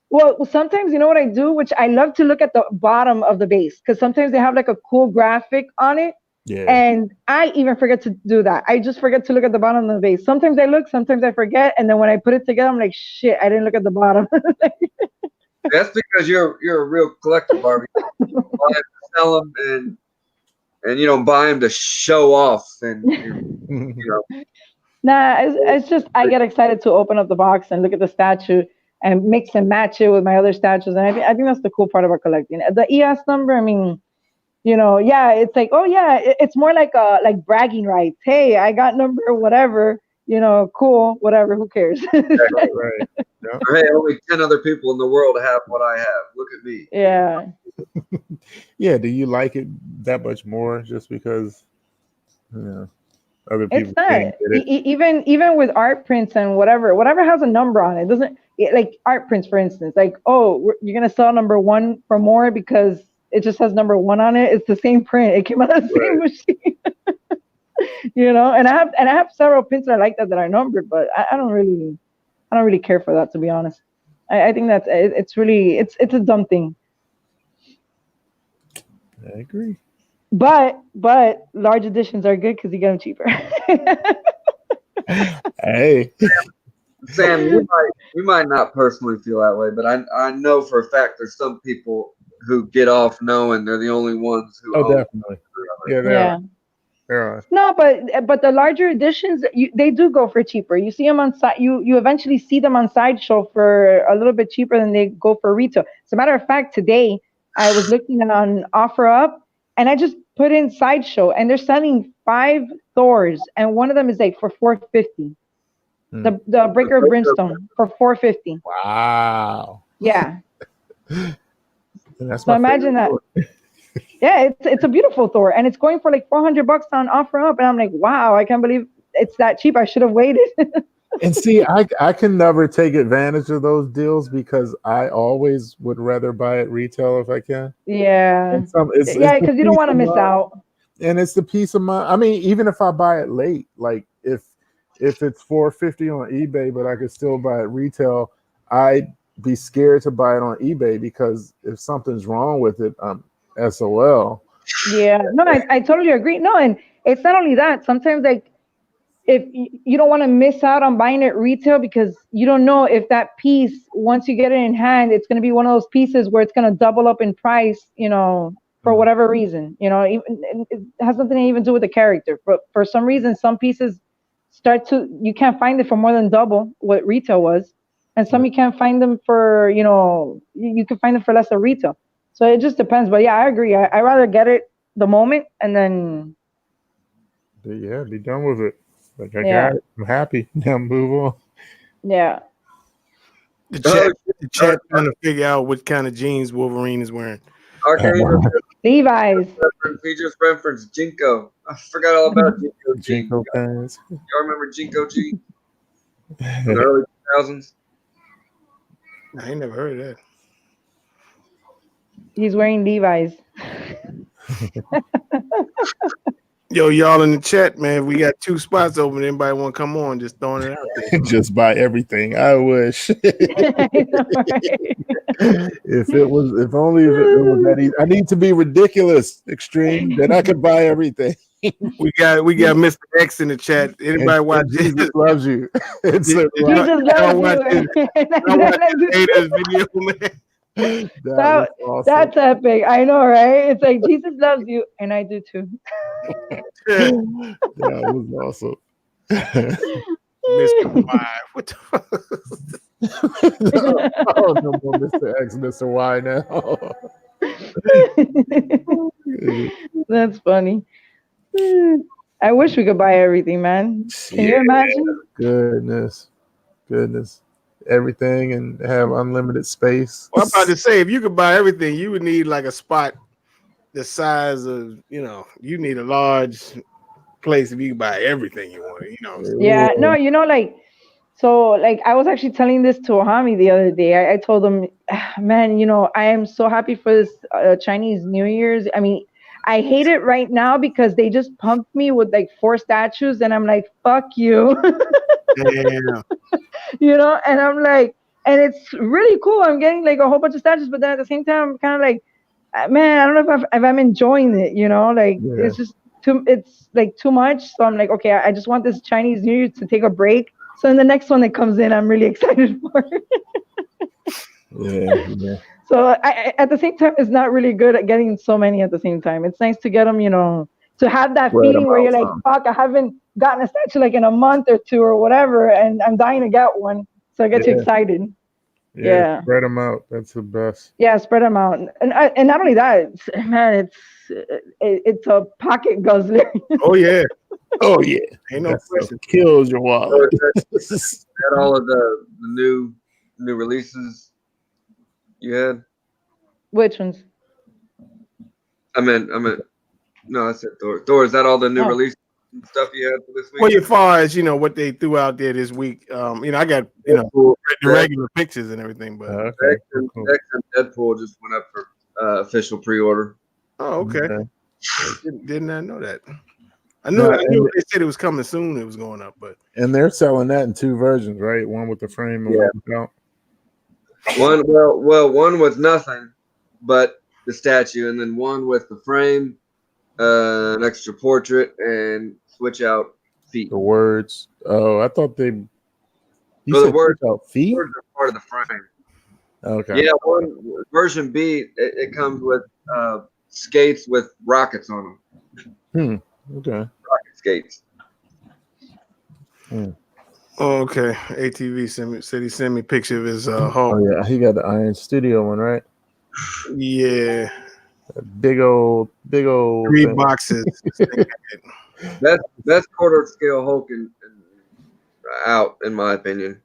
Well, sometimes you know what I do, which I love to look at the bottom of the base because sometimes they have like a cool graphic on it. Yeah. And I even forget to do that. I just forget to look at the bottom of the base. Sometimes I look, sometimes I forget, and then when I put it together, I'm like, shit, I didn't look at the bottom. That's because you're a real collector, Barbie. You buy them to sell them, and you don't buy them to show off. And Nah, it's just I get excited to open up the box and look at the statue and mix and match it with my other statues, and I think that's the cool part about collecting. The ES number, I mean. Yeah, it's like, oh yeah, it's more like bragging rights. Hey, I got number whatever, cool, whatever, who cares? Right. Yeah. Hey, only 10 other people in the world have what I have. Look at me. Yeah. Yeah. Do you like it that much more just because other It's people not can't get it? even with art prints and whatever has a number on it doesn't like art prints, for instance, like, oh, you're gonna sell number one for more because it just has number one on it. It's the same print. It came out of the same machine. And I have several prints that I like that are numbered, but I don't really care for that, to be honest. I think that's it's really it's a dumb thing. I agree. But large editions are good because you get them cheaper. Hey. Sam, you might not personally feel that way, but I know for a fact there's some people who get off knowing they're the only ones who Oh, own definitely. Yeah, Yeah. there are. No, but the larger editions, they do go for cheaper. You see them on side. You eventually see them on Sideshow for a little bit cheaper than they go for retail. As a matter of fact, today I was looking on OfferUp, and I just put in Sideshow, and they're selling 5 Thors, and one of them is like for $450. The Breaker of Brimstone for $450. Wow. Yeah. That's So my imagine that. Yeah, it's a beautiful Thor, and it's going for like $400 on OfferUp, and I'm like, wow, I can't believe it's that cheap. I should have waited. And see, I can never take advantage of those deals because I always would rather buy at retail if I can. Yeah. It's Yeah, the because you don't peace want to of miss mind. out. And it's the peace of mind. I mean, even if I buy it late, like if it's $450 on eBay, but I could still buy it retail, I'd be scared to buy it on eBay because if something's wrong with it, I'm SOL. Yeah. No, I totally agree. No, and it's not only that. Sometimes, like, if you don't want to miss out on buying it retail because you don't know if that piece, once you get it in hand, it's going to be one of those pieces where it's going to double up in price, for whatever reason. Even it has nothing to even do with the character. But for some reason, some pieces you can't find it for more than double what retail was, and some you can't find them for, you can find them for less than retail. So it just depends. But yeah, I agree. I rather get it the moment and then. Yeah, be done with it. Like I Yeah. got it. I'm happy. Now move on. Yeah. The chat trying to figure out what kind of jeans Wolverine is wearing. Arcane Levi's. he just referenced Jinko. I forgot all about Jinko jeans. Jinko pants. Y'all remember Jinko jeans? In the early 2000s? I ain't never heard of that. He's wearing Levi's. Yo, y'all in the chat, man. We got 2 spots open. Anybody want to come on? Just throwing it out there. Just buy everything. I wish. If only if it was that easy. I need to be ridiculous, extreme, then I could buy everything. We got Mr. X in the chat. Anybody watch Jesus this? loves you. It's Jesus loves you. Haters video, man. Awesome. That's epic. I know, right? It's like Jesus loves you, and I do too. That was awesome. Mr. Y. What the fuck? Oh, no more Mr. X, Mr. Y now. That's funny. I wish we could buy everything, man. Can you imagine? Goodness. Everything and have unlimited space. Well, I'm about to say, if you could buy everything, you would need like a spot the size of, you need a large place if you can buy everything you want, Yeah, no, so I was actually telling this to Ohami the other day. I told him, man, I am so happy for this Chinese New Year's. I mean, I hate it right now because they just pumped me with like 4 statues, and I'm like, fuck you. Yeah. And I'm like, and it's really cool. I'm getting like a whole bunch of statues, but then at the same time, I'm kind of like, man, I don't know if I'm enjoying it. It's just it's like too much. So I'm like, okay, I just want this Chinese New Year to take a break. So in the next one that comes in, I'm really excited for. Yeah. So I at the same time, it's not really good at getting so many at the same time. It's nice to get them, to have that feeling where you're like, fuck, I haven't gotten a statue like in a month or 2 or whatever, and I'm dying to get one. So I get you excited. Yeah. Spread them out. That's the best. Yeah, spread them out, and not only that, man, it's a pocket guzzler. Oh yeah. Oh yeah, Ain't no that stuff question. kills your So wallet. had all of the new releases you had. Which ones? I meant no, I said Thor. Thor, is that all the new Oh. release stuff you had for this week? Well, as far as what they threw out there this week, I got Deadpool, the regular pictures and everything, but Okay, X cool. and Deadpool just went up for official pre-order. okay. Okay. Did not know that. I No, knew they said it was coming soon. It was going up, but And they're selling that in two versions, right? One with the frame and Yeah. one without. One with nothing but the statue, and then one with the frame, an extra portrait, and switch out feet. The words. Oh, I thought they. You No, the said words switch out feet. are part of the frame. Okay. Yeah, one version B, it comes with skates with rockets on them. Okay. Rocket skates. okay. ATV sent me a picture of his Hulk. Oh yeah, he got the Iron Studio one, right? Yeah, Big old 3 thing. boxes. That's quarter scale Hulk out, in my opinion.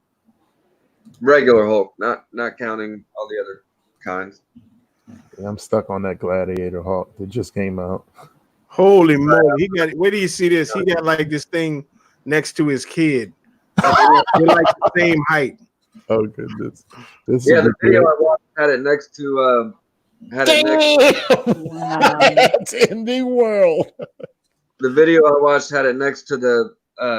Regular Hulk, not counting all the other kinds. Yeah, I'm stuck on that Gladiator Hawk that just came out. Holy moly! He got. Where do you see this? He got like this thing next to his kid. They're like the same height. Oh goodness! This Yeah, is the video I watched had it next to That's in the world. the video I watched had it next to the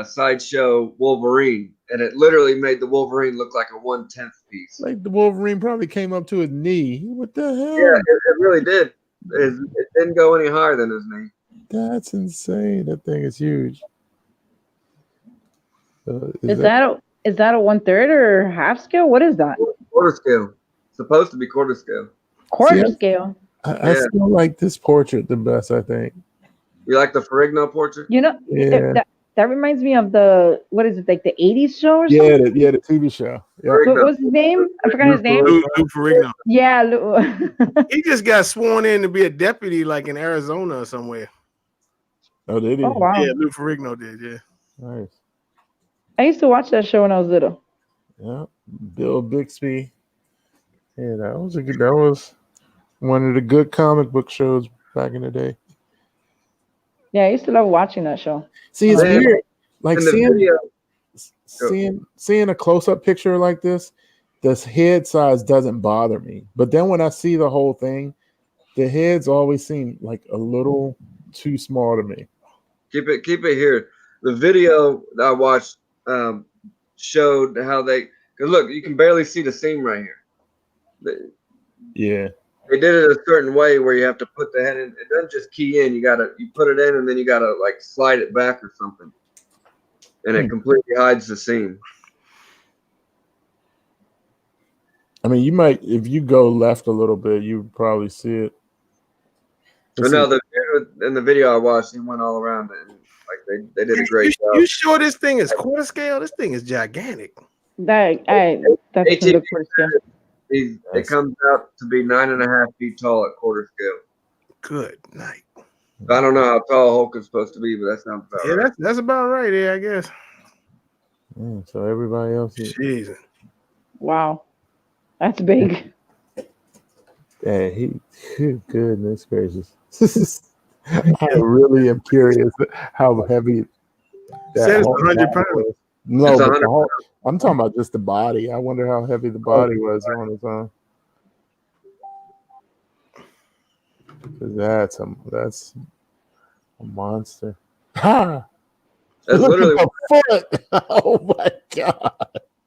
sideshow Wolverine, and it literally made the Wolverine look like a 1/10 piece. Like the Wolverine probably came up to his knee. What the hell? Yeah, it really did. It didn't go any higher than his knee. That's insane. That thing is huge. Is that a 1/3 or half scale? What is that? Quarter scale. It's supposed to be quarter scale. Quarter See, scale. I still like this portrait the best, I think. You like the Ferrigno portrait? Yeah. That reminds me of the, what is it, like the 80s show or Yeah, something? the TV show. Yeah. What was his name? I forgot his name. Lou Ferrigno. Yeah. He just got sworn in to be a deputy, like in Arizona or somewhere. Oh, did he? Oh, wow. Yeah, Lou Ferrigno did. Yeah. Nice. I used to watch that show when I was little. Yeah. Bill Bixby. Yeah, that was one of the good comic book shows back in the day. Yeah, I used to love watching that show. See, it's Man, weird. Like in the video, seeing a close-up picture like this head size doesn't bother me. But then when I see the whole thing, the heads always seem like a little too small to me. keep it here. The video that I watched showed how cause look, you can barely see the seam right here. Yeah. They did it a certain way where you have to put the head in. It doesn't just key in. You put it in, and then you gotta like slide it back or something, and it completely hides the seam. I mean, you might, if you go left a little bit, you would probably see it. But no, in the video I watched, he went all around it, and like they did a great job. You sure this thing is quarter scale? This thing is gigantic. That doesn't look pretty scale. It comes out to be 9.5 feet tall at quarter scale. Good night. I don't know how tall Hulk is supposed to be, but that sounds about right. That's about right. Yeah, I guess. So everybody else is. Jesus. Wow, that's big. Yeah, goodness gracious. I really am curious how heavy Said it's Hulk 100 pounds. was. No, It's but 100 the Hulk, I'm talking about just the body. I wonder how heavy the body was on its own. Because that's a monster. Ha! That's Look literally at the foot. Oh my god!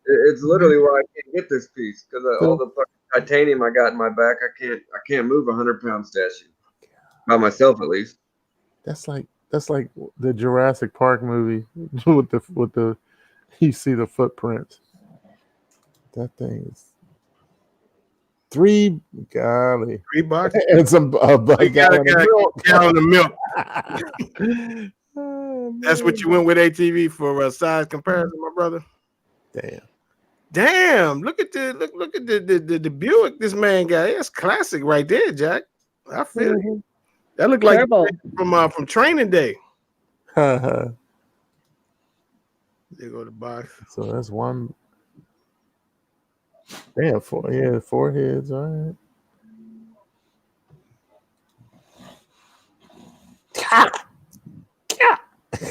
it's literally why I can't get this piece because all the fucking titanium I got in my back. I can't move a 100-pound statue by myself, at least. That's like the Jurassic Park movie with the you see the footprints. That thing is 3 $3. and some You got a gallon of milk. Oh, That's what you went with ATV for a size comparison, my brother. Damn! Look at the Buick this man got. That's classic right there, Jack. I feel you. That looked like Terrible. from Training Day. There go the box. So that's one. They have four. Yeah, 4 heads. All right.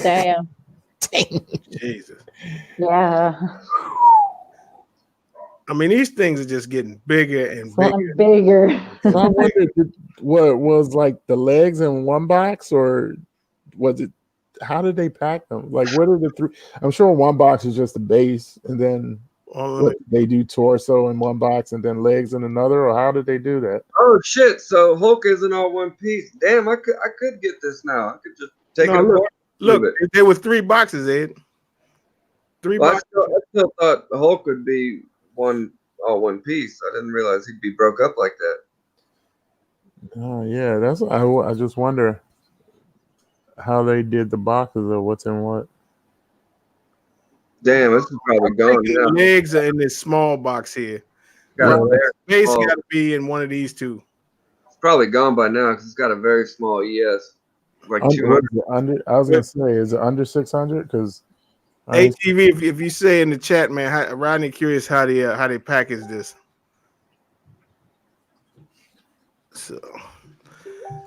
Damn. Jesus. Yeah. I mean, these things are just getting bigger and bigger. Something bigger. So I wondered, what was like the legs in one box, or was it? How did they pack them? Like, what are the 3? I'm sure one box is just the base, and then what, they do torso in one box and then legs in another, or how did they do that? Oh shit! So Hulk isn't all one piece. Damn, I could get this now. I could just take it apart. Look, there were 3 boxes, Ed. 3 boxes. I still thought Hulk would be one piece. I didn't realize he'd be broke up like that. Oh yeah, that's I just wonder how they did the boxes or what's in what. Damn, this is probably gone now. Legs are in this small box here. Base got to be in one of these 2. It's probably gone by now because it's got a very small ES, like 200. I was gonna say, is it under 600? Because ATV, if you say in the chat, man, Rodney curious how they package this. So,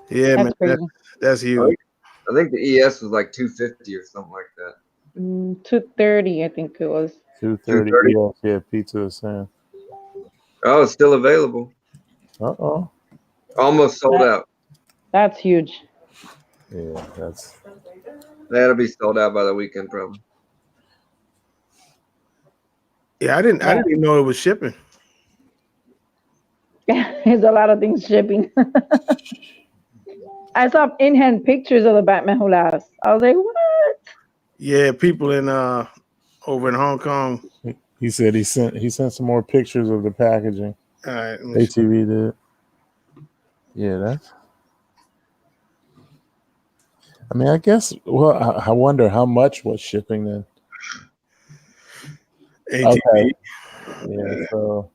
yeah, That's man, that's huge. I think the ES was like 250 or something like that. 230, I think it was. 230. Yeah, pizza is saying. Oh, it's still available. Uh-oh. Almost sold out. That's huge. Yeah, that'll be sold out by the weekend, probably. Yeah, I didn't even know it was shipping. There's a lot of things shipping. I saw in-hand pictures of the Batman Who Laughs. I was like, what? Yeah, people in over in Hong Kong. He said he sent some more pictures of the packaging. All right, ATV did. Yeah, that's. I mean, I guess. Well, I wonder how much was shipping then. ATV. Okay. Yeah, so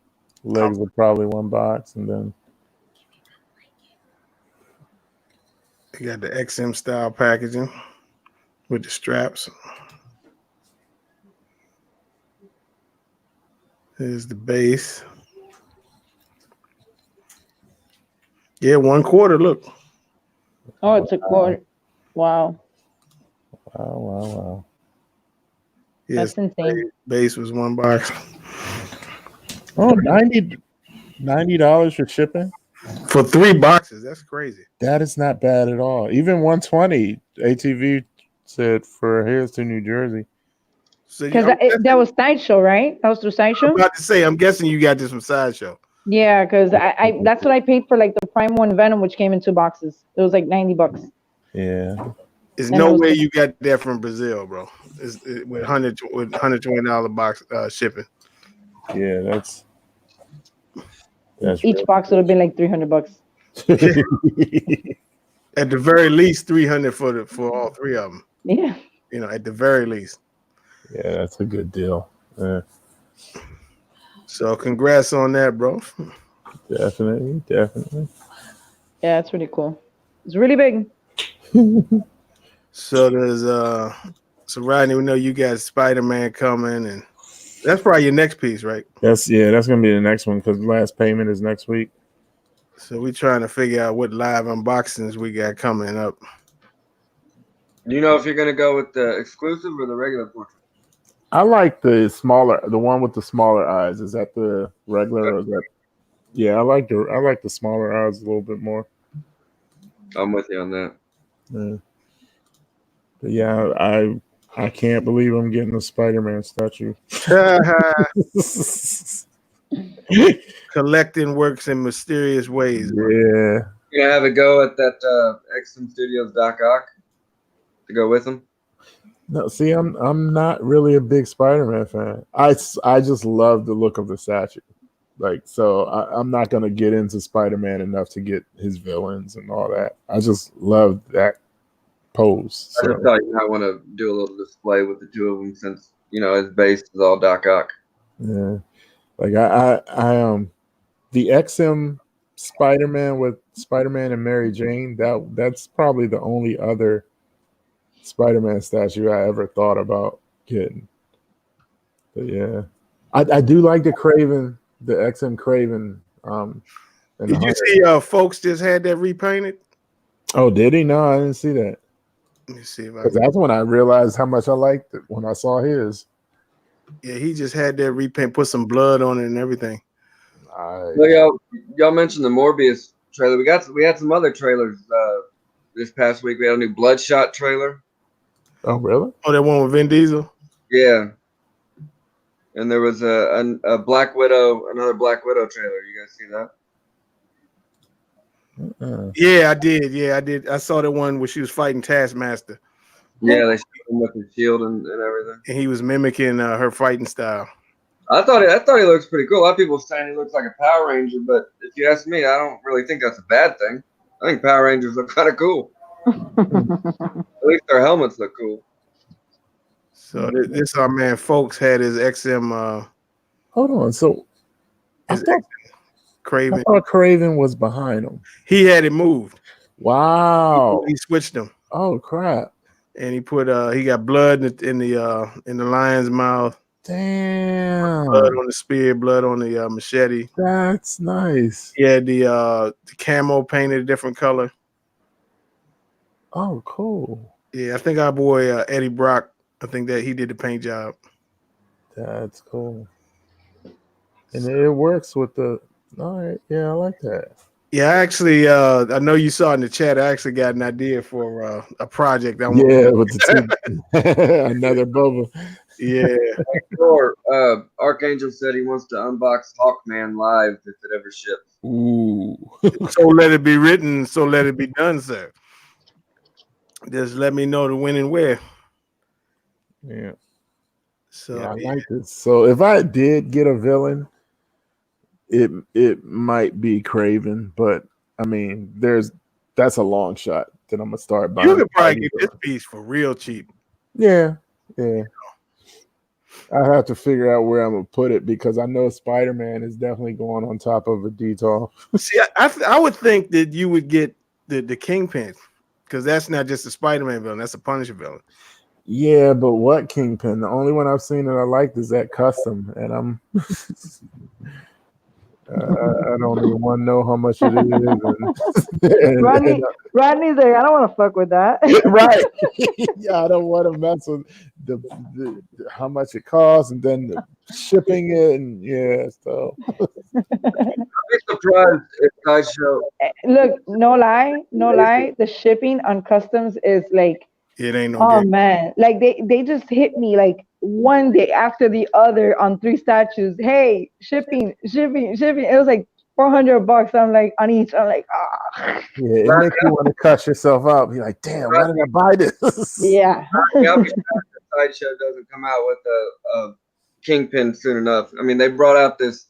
legs are probably one box, and then you got the XM style packaging with the straps. Here's the base. Yeah, 1/4. Look. Oh, it's a quarter. Wow. Wow. Yes, that's insane. Base was 1 box. Oh, $90 for shipping for 3 boxes. That's crazy. That is not bad at all. Even 120 ATV said for here's to New Jersey. Because that was Sideshow, right? That was through Sideshow. I'm about to say, I'm guessing you got this from Sideshow. Yeah, because I that's what I paid for, like the Prime 1 Venom, which came in 2 boxes. It was like $90. Yeah. There's no way you got that from Brazil, bro. With $120 box shipping. Yeah, that's each box would have been like $300. At the very least, $300 for all 3 of them. Yeah. You know, at the very least. Yeah, that's a good deal. Yeah. So congrats on that, bro. Definitely. Yeah, that's really cool. It's really big. So there's so Rodney, we know you got Spider-Man coming, and that's probably your next piece, right? That's gonna be the next one because last payment is next week. So we're trying to figure out what live unboxings we got coming up. Do you know if you're gonna go with the exclusive or the regular portrait? I like the one with the smaller eyes. Is that the regular or is that? Yeah, I like the smaller eyes a little bit more. I'm with you on that. Yeah. But yeah, I can't believe I'm getting a Spider-Man statue. Collecting works in mysterious ways. Bro. Yeah. You gonna have a go at that XM Studios Doc Ock to go with him? No, see, I'm not really a big Spider-Man fan. I just love the look of the statue. Like, so I'm not gonna get into Spider-Man enough to get his villains and all that. I just love that pose. I just thought you might want to do a little display with the 2 of them since his base is all Doc Ock. Yeah, like I the XM Spider-Man with Spider-Man and Mary Jane. That's probably the only other Spider-Man statue I ever thought about getting. But yeah, I do like the Craven, the XM Craven. And Did you see folks just had that repainted? Oh, did he? No, I didn't see that. Let me see if I Because that's when I realized how much I liked it when I saw his. Yeah, he just had that repaint, put some blood on it and everything. Nice. Well, y'all mentioned the Morbius trailer. We had some other trailers this past week. We had a new Bloodshot trailer. Oh, really? Oh, that one with Vin Diesel? Yeah. And there was a Black Widow, another Black Widow trailer. You guys see that? Yeah, I did. Yeah, I did. I saw the one where she was fighting Taskmaster. Yeah, they showed him with his shield and everything. And he was mimicking her fighting style. I thought he looks pretty cool. A lot of people saying he looks like a Power Ranger, but if you ask me, I don't really think that's a bad thing. I think Power Rangers look kind of cool. At least their helmets look cool. So this our man Folks had his XM. Hold on. So I thought Craven was behind him. He had it moved. Wow. He switched them. Oh crap. And he put he got blood in the lion's mouth. Damn. Blood on the spear, blood on the machete. That's nice. He had the camo painted a different color. Oh, cool. Yeah, I think our boy Eddie Brock, I think that he did the paint job. That's cool. And it works with the all right. Yeah, I like that. Yeah, actually, I know you saw in the chat. I actually got an idea for a project. With the another Boba. Yeah. Sure. Archangel said he wants to unbox Hawkman live if it ever ships. Ooh. So let it be written. So let it be done, sir. Just let me know the when and where. Yeah. So yeah, I like this. So if I did get a villain, it might be Craven, but I mean, that's a long shot that I'm gonna start buying. You could probably get this piece for real cheap. Yeah. I have to figure out where I'm gonna put it because I know Spider-Man is definitely going on top of a detail. See, I would think that you would get the Kingpin because that's not just a Spider-Man villain, that's a Punisher villain. Yeah, but what Kingpin? The only one I've seen that I liked is that custom, and I'm I don't even want to know how much it is. Rodney's like, I don't want to fuck with that. Right? Yeah, I don't want to mess with the how much it costs, and then the shipping it, and yeah. So I'd be surprised if Sideshow. Look, no lie, the shipping on customs is like, it ain't no oh game. Man, like they just hit me like one day after the other on 3 statues. Hey, shipping. It was like $400. I'm like on each. I'm like, ah. Yeah, it makes you want to cuss yourself out. Be like, damn, why did I buy this? Yeah. I'll be shocked if Sideshow doesn't come out with a Kingpin soon enough. I mean, they brought out this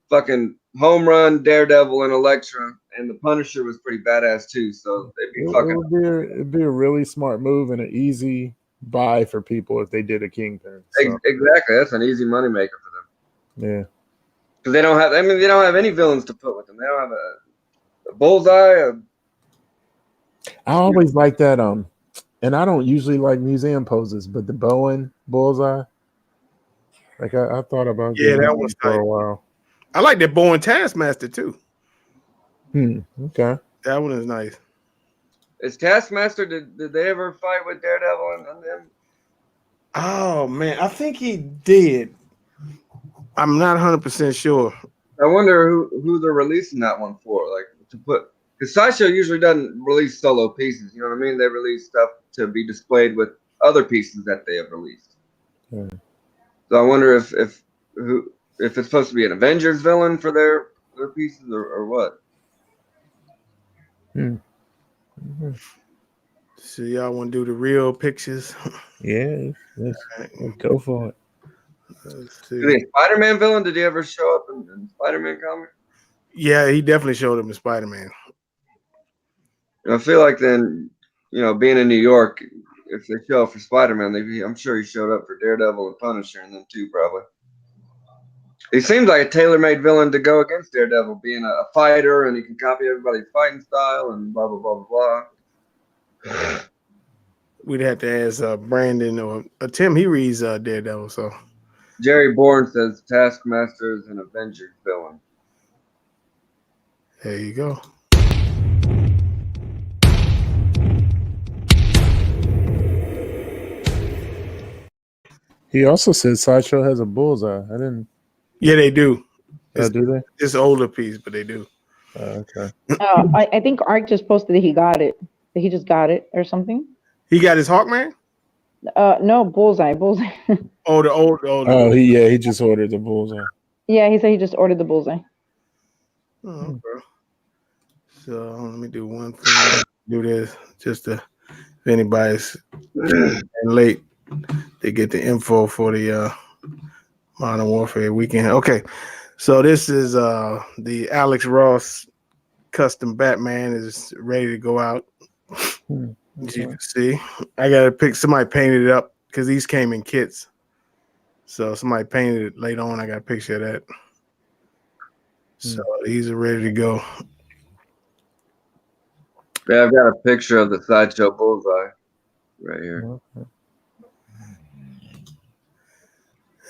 fucking home run Daredevil and Elektra, and the Punisher was pretty badass too. So it'd be a really smart move and an easy buy for people if they did a Kingpin. So. Exactly, that's an easy moneymaker for them. Yeah, because they don't have. I mean, they don't have any villains to put with them. They don't have a Bullseye. I always like that. And I don't usually like museum poses, but the Bowen Bullseye. Like I thought about that was for a while. I like that Bowen Taskmaster too. Okay. That one is nice. Is Taskmaster? Did they ever fight with Daredevil and them? Oh man, I think he did. I'm not 100% sure. I wonder who they're releasing that one for. Like to put, because Sideshow usually doesn't release solo pieces. You know what I mean? They release stuff to be displayed with other pieces that they have released. Yeah. So I wonder if it's supposed to be an Avengers villain for their pieces or what. So y'all want to do the real pictures? Yeah, let's go for it. The Spider-Man villain, did he ever show up in Spider-Man comic? Yeah, he definitely showed up in Spider-Man. I feel like then, being in New York, if they show up for Spider-Man, I'm sure he showed up for Daredevil and Punisher and them too, probably. He seems like a tailor-made villain to go against Daredevil, being a fighter, and he can copy everybody's fighting style and blah, blah, blah, blah, blah. We'd have to ask Brandon or Tim. He reads Daredevil, so Jerry Bourne says Taskmaster is an Avengers villain. There you go. He also said Sideshow has a bullseye. I didn't. Yeah, they do. Do they? It's older piece, but they do. Okay. I think Ark just posted that he got it. That he just got it or something. He got his Hawkman? No, bullseye. Oh, the old. Oh, he just ordered the bullseye. Yeah, he said he just ordered the bullseye. Oh, okay. So let me do one thing. Do this just to, if anybody's late, they get the info for the Modern Warfare Weekend. Okay, so this is the Alex Ross custom Batman is ready to go out. As you can see, I gotta pick. Somebody painted it up because these came in kits. So somebody painted it late on. I got a picture of that. So these are ready to go. Yeah, I've got a picture of the Sideshow bullseye right here.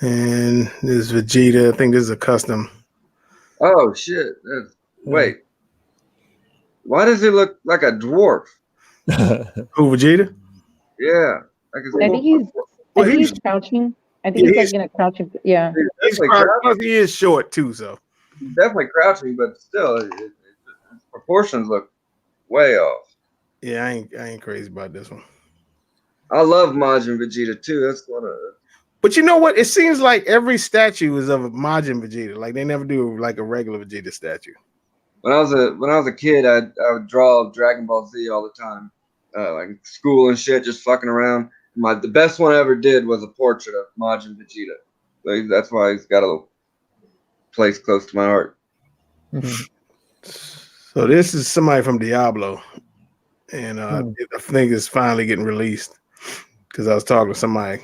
And this is Vegeta. I think this is a custom. Oh shit! Wait, why does he look like a dwarf? Who, Vegeta? Yeah, I think he's crouching. I think he's like in a crouching. Yeah. He is short too, so he's definitely crouching, but still, his proportions look way off. Yeah, I ain't crazy about this one. I love Majin Vegeta too. That's one of. But you know what? It seems like every statue is of a Majin Vegeta. Like they never do like a regular Vegeta statue. When I was a kid, I would draw Dragon Ball Z all the time, like school and shit, just fucking around. The best one I ever did was a portrait of Majin Vegeta. So that's why he's got a little place close to my heart. So this is somebody from Diablo, and I think it's finally getting released because I was talking to somebody.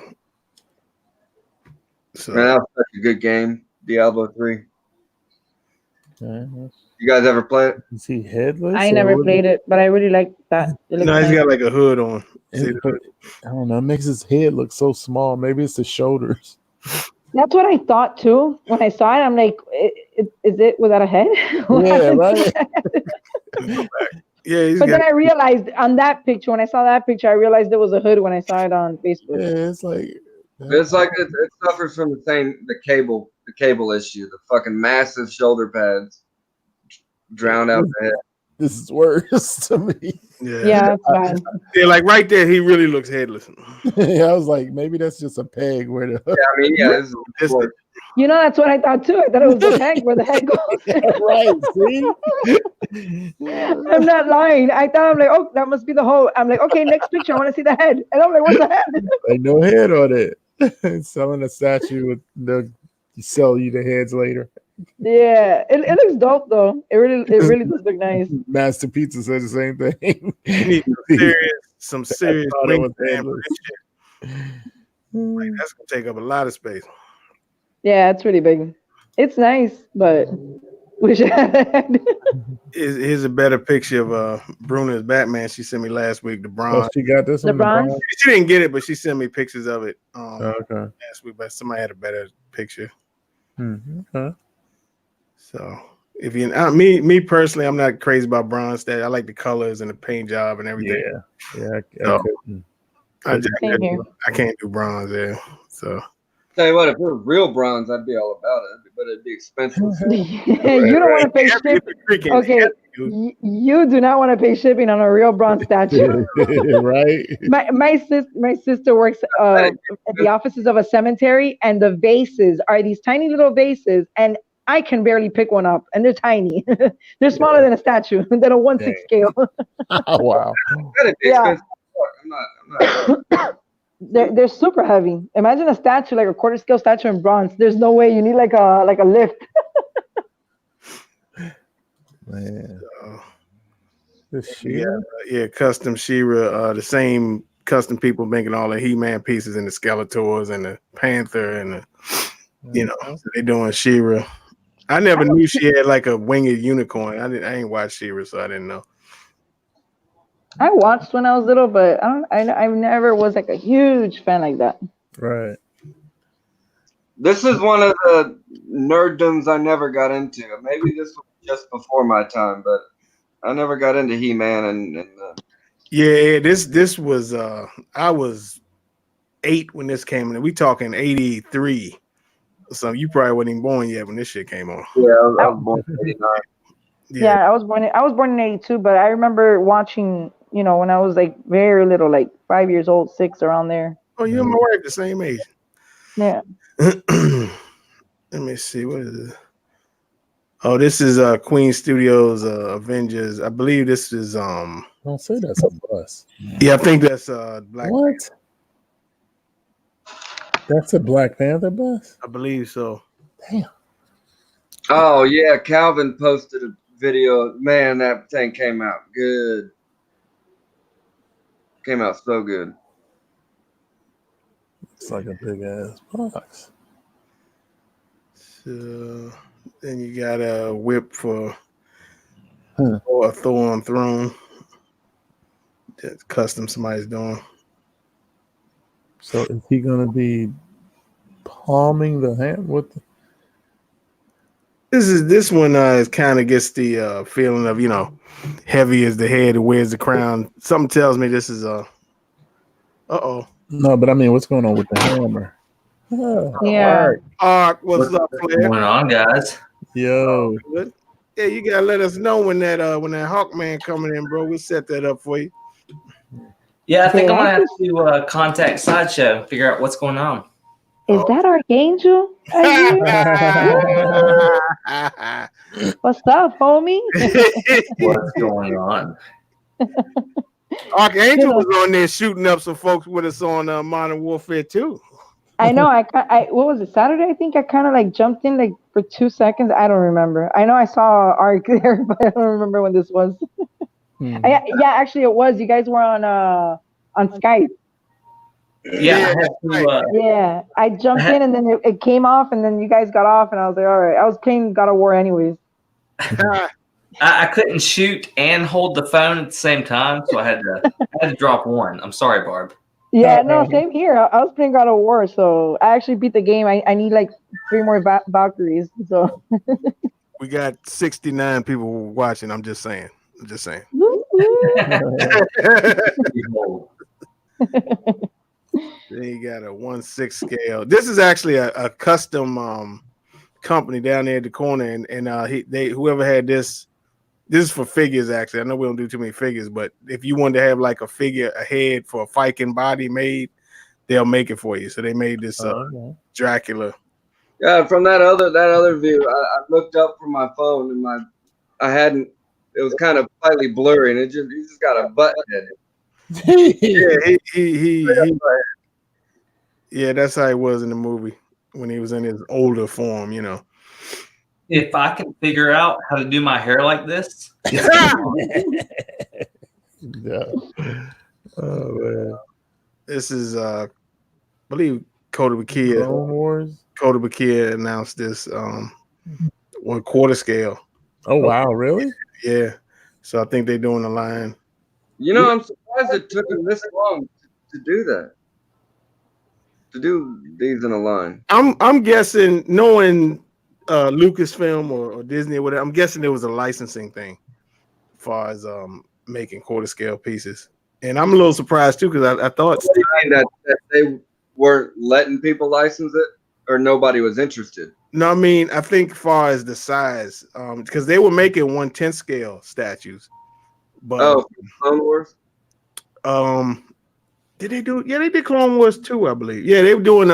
So Man, that was such a good game, Diablo 3. Okay. You guys ever play it? Is he headless? I never played it, but I really like that. It looks he's nice. got like a hood on. I don't know. It makes his head look so small. Maybe it's the shoulders. That's what I thought too. When I saw it, I'm like, is it without a head? Yeah, right. Yeah, but then I realized on that picture, when I saw that picture, I realized there was a hood when I saw it on Facebook. Yeah, it's like it suffers from the cable issue, the fucking massive shoulder pads drown out the head. This is worse to me. Yeah, it's bad. Yeah, like right there, he really looks headless. Yeah, I was like, maybe that's just a peg where the. Yeah, I mean, yeah, this is You know, that's what I thought too. I thought it was the peg where the head goes. Right, see? I'm not lying. I thought, I'm like, oh, that must be the hole. I'm like, okay, next picture, I want to see the head. And I'm like, what's the head? Like no head on it. Selling a statue with the sell you the heads later. Yeah, it looks dope though. It really does look nice. Master Pizza said the same thing. You need some serious like, that's gonna take up a lot of space. Yeah, it's really big. It's nice, but wish I had. Here's a better picture of Bruno's Batman she sent me last week. The bronze. Oh, she got this one. The bronze? She didn't get it, but she sent me pictures of it. Okay. Last week, but somebody had a better picture. Okay. So if you me personally, I'm not crazy about bronze. That I like the colors and the paint job and everything. Yeah. I can't do bronze there. So tell you what, if it was real bronze, I'd be all about it, but it'd be expensive. You don't want to pay shipping. Okay, you do not want to pay shipping on a real bronze statue. Right? My sister works at the offices of a cemetery, and the vases are these tiny little vases, and I can barely pick one up, and they're tiny. They're smaller than a statue, than a 1/6 scale. Wow. Yeah. I'm not. They're super heavy. Imagine a statue like a 1/4 scale statue in bronze. There's no way. You need like a lift. Man. Yeah, custom She-Ra. The same custom people making all the He-Man pieces and the Skeletors and the Panther and the, so they're doing She-Ra. I never knew she had like a winged unicorn. I ain't watched She-Ra, so I didn't know. I watched when I was little, but I never was like a huge fan like that. Right. This is one of the nerddoms I never got into. Maybe this was just before my time, but I never got into He-Man and Yeah, this was I was 8 when this came in. We talking 83. So you probably wasn't even born yet when this shit came on. yeah, I was born in '89. Yeah, I was born in 82, but I remember watching, you know, when I was like very little, like 5 years old, 6 around there. Oh, you and my wife the same age. Yeah. Let me see. What is it? Oh, this is Queen Studios Avengers. I believe this is Don't say that's a bus. yeah, I think that's Black. What? That's a Black Panther bus? I believe so. Damn. Oh yeah, Calvin posted a video. Man, that thing came out good. Came out so good. It's like a big ass box. So then you got a whip for Huh. or a Thor on throne. That custom somebody's doing. So is he gonna be palming the hand? What? This one kind of gets the feeling of, you know, heavy as the head who wears the crown. Something tells me this is uh-oh. No, but I mean, what's going on with the hammer? Oh, Yeah. Ark, what's up, What's Claire? going on, guys? yo, Good. Yeah, you gotta let us know when that Hawkman coming in, bro. We'll set that up for you. Yeah, I think Did I'm I gonna have to contact Sideshow and figure out what's going on. Is that Archangel? What's up, homie? What's going on? Archangel was on there shooting up some folks with us on Modern Warfare 2. I know. I what was it, Saturday? I think I kind of like jumped in like for 2 seconds. I don't remember. I know I saw Arc there, but I don't remember when this was. Yeah, actually, it was. You guys were on Skype. Yeah, I have to, Yeah, I jumped in and then it came off, and then you guys got off, and I was like, all right. I was playing God of War anyways. I couldn't shoot and hold the phone at the same time, so I had to drop one. I'm sorry, Barb. Yeah, no, same here. I was playing God of War, so I actually beat the game. I need like 3 more Valkyries. So We got 69 people watching. I'm just saying. woo, woo. Then you got a 1/6 scale. This is actually a custom company down there at the corner, and whoever had this is for figures. Actually, I know we don't do too many figures, but if you wanted to have like a figure, a head for a Viking body made, they'll make it for you. So they made this Dracula. Yeah, from that other view, I looked up from my phone and it was kind of slightly blurry, and he just got a butt head. Yeah, he yeah, that's how he was in the movie when he was in his older form, you know. If I can figure out how to do my hair like this, yeah. Oh man. This is I believe Kota Bakia. Clone Wars. Kota Bakia announced this 1/4 scale. Oh wow, really? Yeah. So I think they're doing a line. You know, I'm surprised it took him this long to do that. To do these in a line. I'm guessing, knowing Lucasfilm or Disney or whatever, I'm guessing there was a licensing thing as far as making 1/4 scale pieces. And I'm a little surprised too, because I thought that they weren't letting people license it, or nobody was interested. No, I mean, I think as far as the size, because they were making 1/10 scale statues. But Clone Wars. Did they do? Yeah, they did Clone Wars 2, I believe. Yeah, they were doing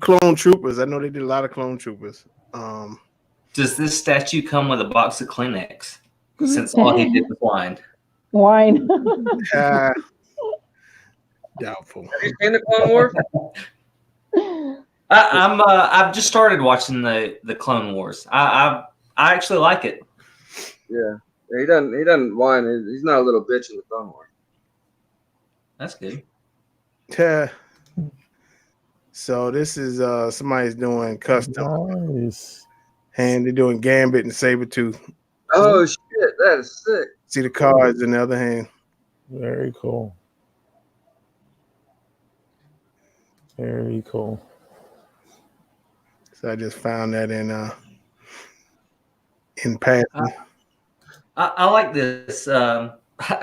Clone Troopers. I know they did a lot of Clone Troopers. does this statue come with a box of Kleenex? Since all he did was whine. Wine. Doubtful. Have you seen the Clone Wars? I've just started watching the Clone Wars. I actually like it. Yeah, he doesn't whine. He's not a little bitch in the Clone Wars. That's good. Yeah. So this is somebody's doing custom. Nice. And they're doing Gambit and Sabretooth. Oh shit, that is sick. See the cards in the other hand. Very cool. Very cool. So I just found that in passing. I like this. I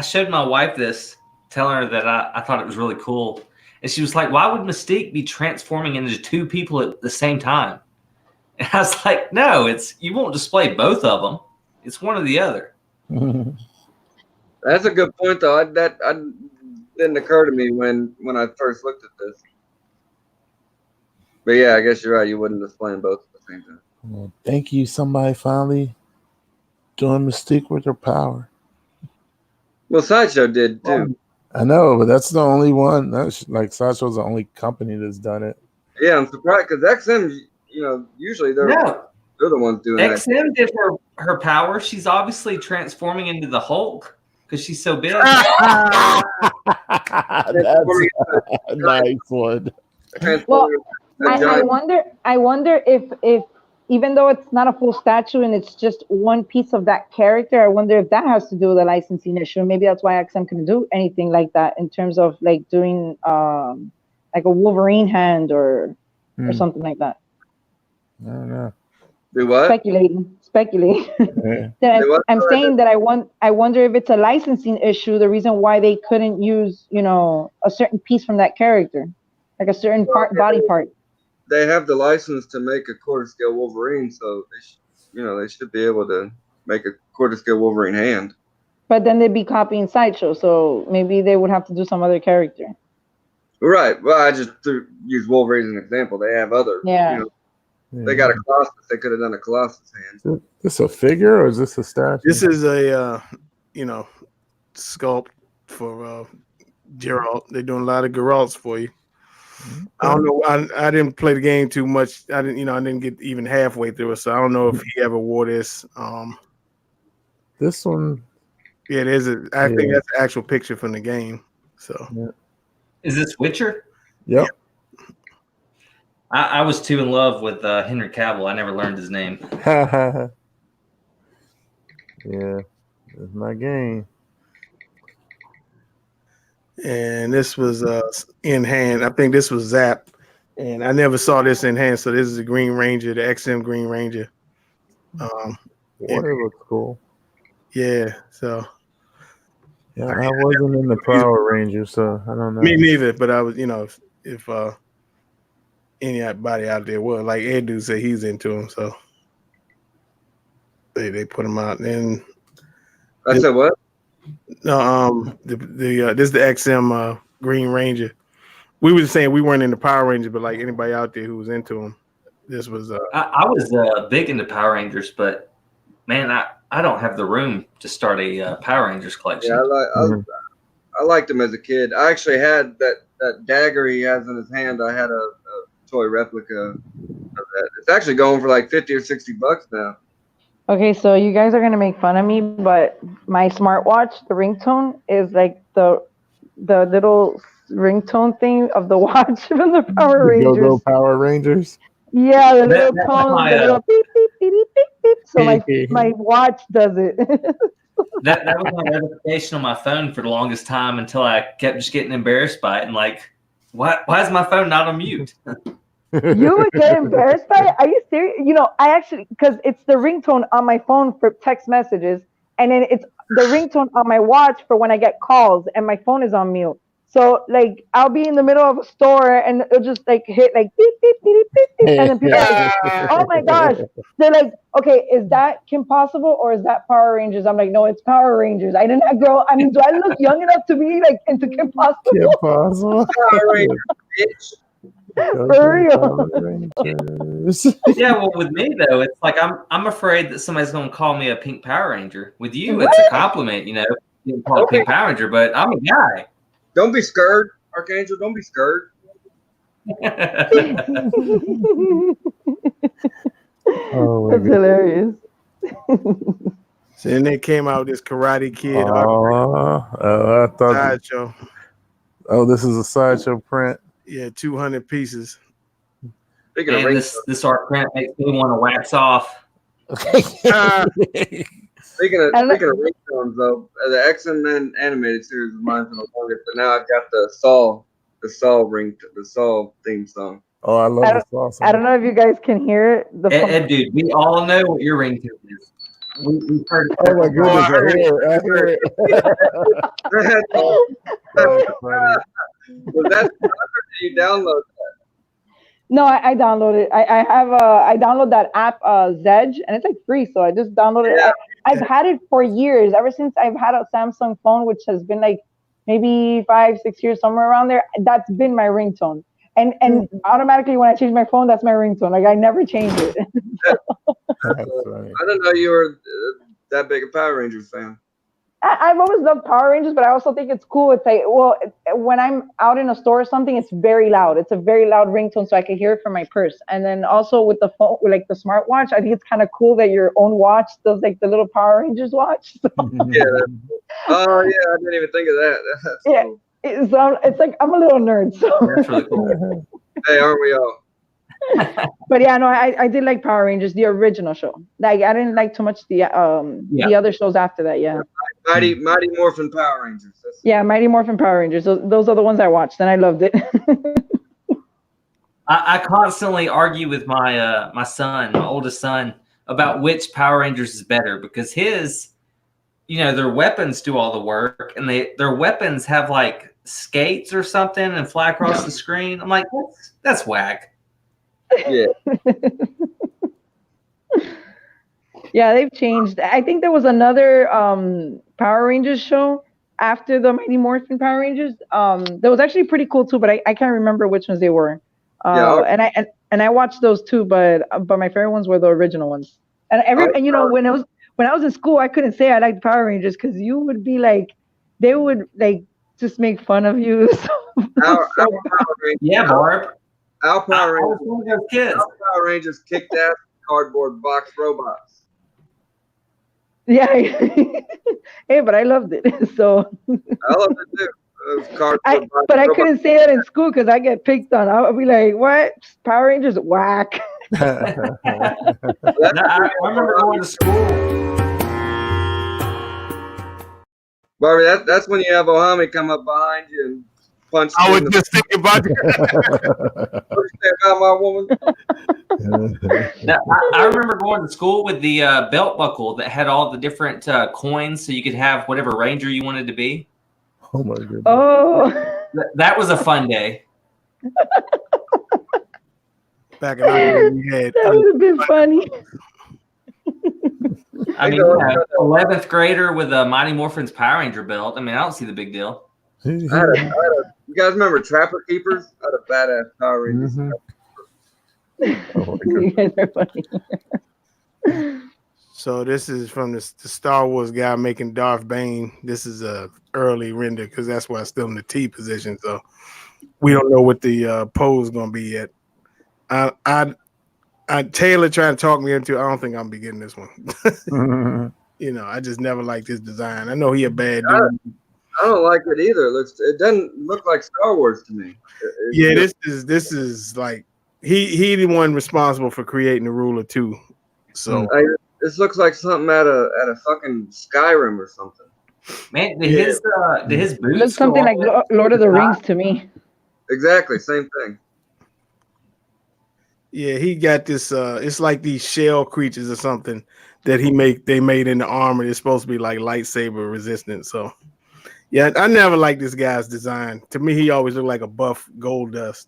showed my wife this, telling her that I thought it was really cool. And she was like, why would Mystique be transforming into two people at the same time? And I was like, no, you won't display both of them. It's one or the other. That's a good point, though. That didn't occur to me when I first looked at this. But yeah, I guess you're right. You wouldn't display them both at the same time. Well, thank you. Somebody finally doing Mystique with her power. Well, Sideshow did too. I know, but that's the only one. That's like Sideshow's the only company that's done it. Yeah, I'm surprised because XM, usually they're the ones doing that. XM did her power. She's obviously transforming into the Hulk because she's so big. That's a nice one. Well, I wonder if even though it's not a full statue and it's just one piece of that character, I wonder if that has to do with the licensing issue. Maybe that's why XM couldn't do anything like that in terms of like doing like a Wolverine hand or something like that. I don't know. Do what? Speculating. Yeah. I'm saying that I wonder if it's a licensing issue, the reason why they couldn't use, a certain piece from that character, like a certain body part. They have the license to make a quarter scale Wolverine, so they should be able to make a quarter scale Wolverine hand. But then they'd be copying Sideshow, so maybe they would have to do some other character. Right. Well, I just use Wolverine as an example. They have other. Yeah. They got a Colossus. They could have done a Colossus hand. Is this a figure or is this a statue? This is a sculpt for Geralt. They're doing a lot of Geralts for you. I don't know. I didn't play the game too much. I didn't get even halfway through it, so I don't know if he ever wore this. This one. Yeah, I think that's an actual picture from the game. So, Is this Witcher? Yep. I was too in love with Henry Cavill. I never learned his name. Yeah, it's my game. And this was in hand. I think this was Zap, and I never saw this in hand. So this is the Green Ranger, the XM Green Ranger. It looks cool. Yeah. So. Yeah, I wasn't in the Power Rangers, so I don't know. Me neither. But I was, if anybody out there was, like Edu said, he's into them, so they put him out. And I said what? No, this is the XM Green Ranger. We were saying we weren't in the Power Rangers, but like anybody out there who was into them, this was. I was big into Power Rangers, but man, I don't have the room to start a Power Rangers collection. Yeah, I liked him as a kid. I actually had that dagger he has in his hand. I had a toy replica of that. It's actually going for like $50 or $60 now. Okay, so you guys are gonna make fun of me, but my smartwatch, the ringtone is like the little ringtone thing of the watch from the Power Rangers. Go Power Rangers. Yeah, the little tone, the little beep beep beep beep beep beep. So my watch does it. that was my notification on my phone for the longest time until I kept just getting embarrassed by it and like, why is my phone not on mute? You would get embarrassed by it? Are you serious? I actually, because it's the ringtone on my phone for text messages, and then it's the ringtone on my watch for when I get calls, and my phone is on mute. So, like, I'll be in the middle of a store, and it'll just, like, hit, like, beep, beep, beep, beep, beep, and then people are like, oh, my gosh. They're like, okay, is that Kim Possible, or is that Power Rangers? I'm like, no, it's Power Rangers. I didn't grow. I mean, do I look young enough to be, like, into Kim Possible? Kim Possible. Power Rangers, bitch. For real. Yeah, well, with me though, it's like I'm afraid that somebody's going to call me a pink Power Ranger. With you, it's a compliment, you call a pink Power Ranger, but I'm a guy. Don't be scared, Archangel. Don't be scared. Oh, that's hilarious. So then they came out with this Karate Kid. I thought. Sideshow. Oh, this is a Sideshow print. Yeah, 200 pieces. And this art print makes me want to wax off. Speaking of ringtones, though, the X-Men animated series was mine for the longest, but now I've got the Saw theme song. Oh, I love the sauce. I don't know if you guys can hear it. Ed, dude, we all know what your ringtone is. We've heard it. Oh my goodness, I hear it. That's funny. Was that you download? No, I downloaded. I download that app Zedge, and it's like free, so I just downloaded Yeah. it. I've had it for years, ever since I've had a Samsung phone, which has been like maybe 5-6 years, somewhere around there. That's been my ringtone, and automatically when I change my phone, that's my ringtone. Like I never change it. That's funny. I didn't know you were that big a Power Rangers fan. I've always loved Power Rangers, but I also think it's cool. It's like, well, when I'm out in a store or something, it's very loud. It's a very loud ringtone, so I can hear it from my purse. And then also with the phone, with like the smartwatch, I think it's kind of cool that your own watch does like the little Power Rangers watch. So, Yeah. Oh yeah, I didn't even think of that. That's yeah, cool. it's like I'm a little nerd. So, That's really cool. Hey, aren't we all? but yeah, no, I did like Power Rangers, the original show. Like I didn't like too much the other shows after that. Yeah. Mighty Morphin Power Rangers. Yeah, Mighty Morphin Power Rangers. Those are the ones I watched, and I loved it. I constantly argue with my my oldest son, about which Power Rangers is better, because his, their weapons do all the work, and their weapons have like skates or something and fly across the screen. I'm like, that's whack. Yeah. Yeah, they've changed. I think there was another Power Rangers show after the Mighty Morphin Power Rangers. That was actually pretty cool too, but I can't remember which ones they were. And I watched those too, but my favorite ones were the original ones. And when I was in school, I couldn't say I liked Power Rangers because you would be like, they would like just make fun of you. Our Power Rangers. Yeah, Barb. Our Power Rangers. one of those kids. Our Power Rangers kicked ass cardboard box robots. Yeah. Hey, but I loved it. So I love it too. Those cardboard box but I robots. couldn't say that in school because I get picked on. I would be like, "What? Power Rangers? Whack!" I remember going to school. Barbie, that's when you have Ohami come up behind you and punch you. I was just thinking about about my woman. Now, I remember going to school with the belt buckle that had all the different coins, so you could have whatever ranger you wanted to be. Oh my goodness. Oh, That was a fun day. back in our we had. that would have been funny. I mean, 11th grader with a Mighty Morphin's Power Ranger belt. I mean, I don't see the big deal. You guys remember Trapper Keepers? I had a badass Power Rangers. Oh my You goodness. guys are funny. So this is from the Star Wars guy making Darth Bane. This is a early render because that's why it's still in the T position. So we don't know what the pose is gonna be yet. Taylor trying to talk me into. I don't think I'm be getting this one. I just never liked his design. I know he a bad dude. I don't like it either. It doesn't look like Star Wars to me. This is like he the one responsible for creating the Ruler 2. So this looks like something at a fucking Skyrim or something. Man, did his boots It looks something like Lord of the Rings to me. Exactly, same thing. yeah, he got this. It's like these shell creatures or something that they made in the armor. It's supposed to be like lightsaber resistant. So yeah, I never liked this guy's design. To me, he always looked like a buff Gold Dust.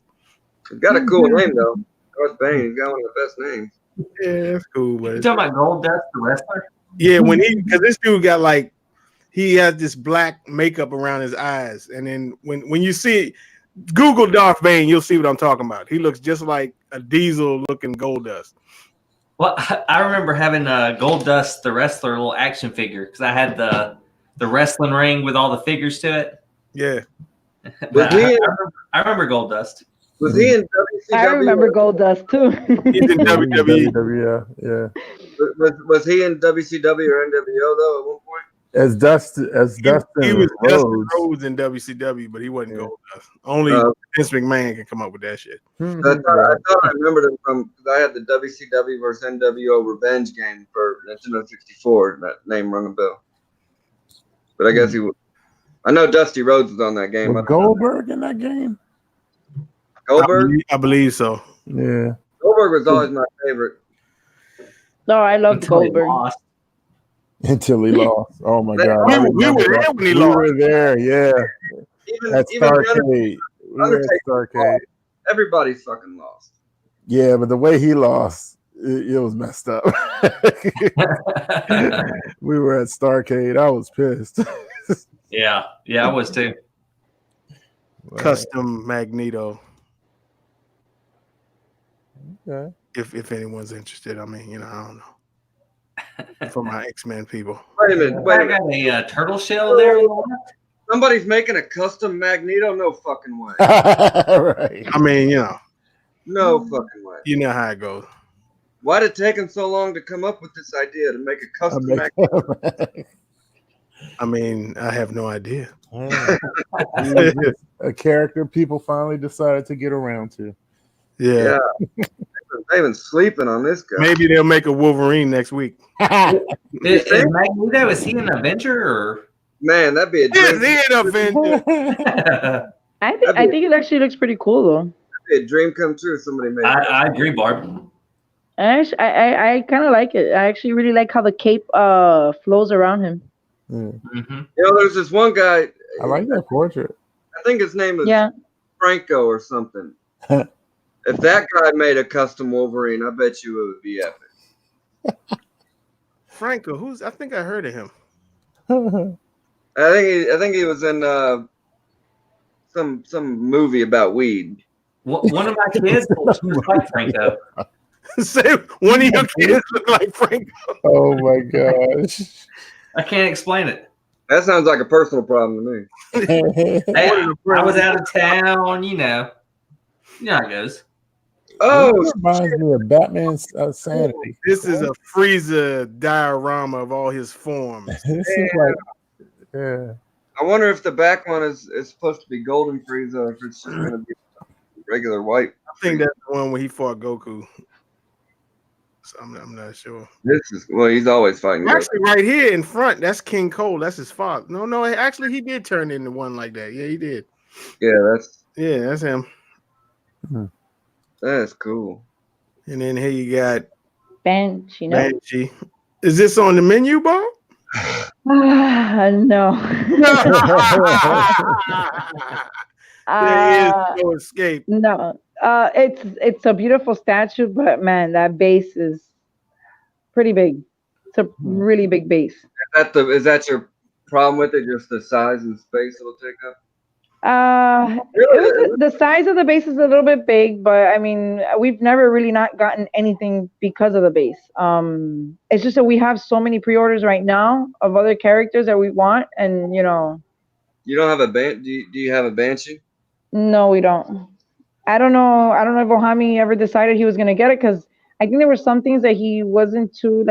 He's got a cool name though. Darth Bane. He's got one of the best names. Yeah, that's cool. You But talking about Gold Dust, the wrestler? yeah, because this dude got like he has this black makeup around his eyes, and then when you see Google Darth Bane, you'll see what I'm talking about. He looks just like a diesel looking Gold Dust. Well, I remember having Gold Dust, the wrestler, little action figure, because I had the wrestling ring with all the figures to it. Yeah. I remember Gold Dust. Was he in WCW? I remember Gold Dust too. He's in WWE. Yeah. Was he in WCW or NWO though at one point? As Dustin He was Dustin Rhodes. Rhodes in WCW, but he wasn't Gold Dust. Only Vince McMahon can come up with that shit. I thought I remembered him from because I had the WCW versus NWO Revenge game for Nintendo 64. That name rung a bell. But I guess he was. I know Dusty Rhodes was on that game. Was Goldberg in that game? Goldberg. I believe so. Yeah. Goldberg was always my favorite. No, I love Until he Goldberg. lost. Until he lost. Oh my Man, God. we I were remember there that. when he we lost. were there, yeah. Even At even Starcade. We were at Starcade. everybody fucking lost. Yeah, but the way he lost, it was messed up. We were at Starcade. I was pissed. Yeah, I was too. Custom Magneto. Okay. If anyone's interested, I mean, I don't know. For my X-Men people. Wait a minute. I got a turtle shell there. Somebody's making a custom Magneto? No fucking way. Right. I mean, No fucking way. you know how it goes. Why did it take him so long to come up with this idea to make a custom Magneto? I mean, I have no idea. A character people finally decided to get around to. Yeah. They've been sleeping on this guy. Maybe they'll make a Wolverine next week. Is Magneto, is he an Avenger or? Man, that'd be a dream. Is he an Avenger? I think it actually looks pretty cool though. That'd be a dream come true. If somebody made it. I agree, Barb. I kind of like it. I actually really like how the cape flows around him. Mm-hmm. There's this one guy. I like that portrait. I think his name is Franco or something. If that guy made a custom Wolverine, I bet you it would be epic. Franco, I think I heard of him. I think he was in some movie about weed. One of my kids looks just like Franco. Say one of your kids look like Franco. Oh my gosh. I can't explain it. That sounds like a personal problem to me. Hey, I was out of town, you know how it goes. Oh, It reminds me of Batman's Sanity. This is a Frieza diorama of all his forms. This is like, yeah. I wonder if the back one is supposed to be golden Frieza or if it's just going to be regular white. I think that's the one where he fought Goku. So I'm not sure. He's always fighting. Actually, right here in front, that's King Cole. That's his father. No, actually, he did turn into one like that. Yeah, he did. Yeah, that's him. That's cool. And then here you got Banshee. No. Banshee. Is this on the menu, Bob? No. There is no escape. No. It's a beautiful statue, but man, that base is pretty big. It's a really big base. Is that your problem with it? Just the size and space it'll take up? The size of the base is a little bit big, but I mean, we've never really not gotten anything because of the base. It's just that we have so many pre-orders right now of other characters that we want, and You don't have a do you have a Banshee? No, we don't. I don't know if Ohami ever decided he was gonna get it, because I think there were some things that he wasn't too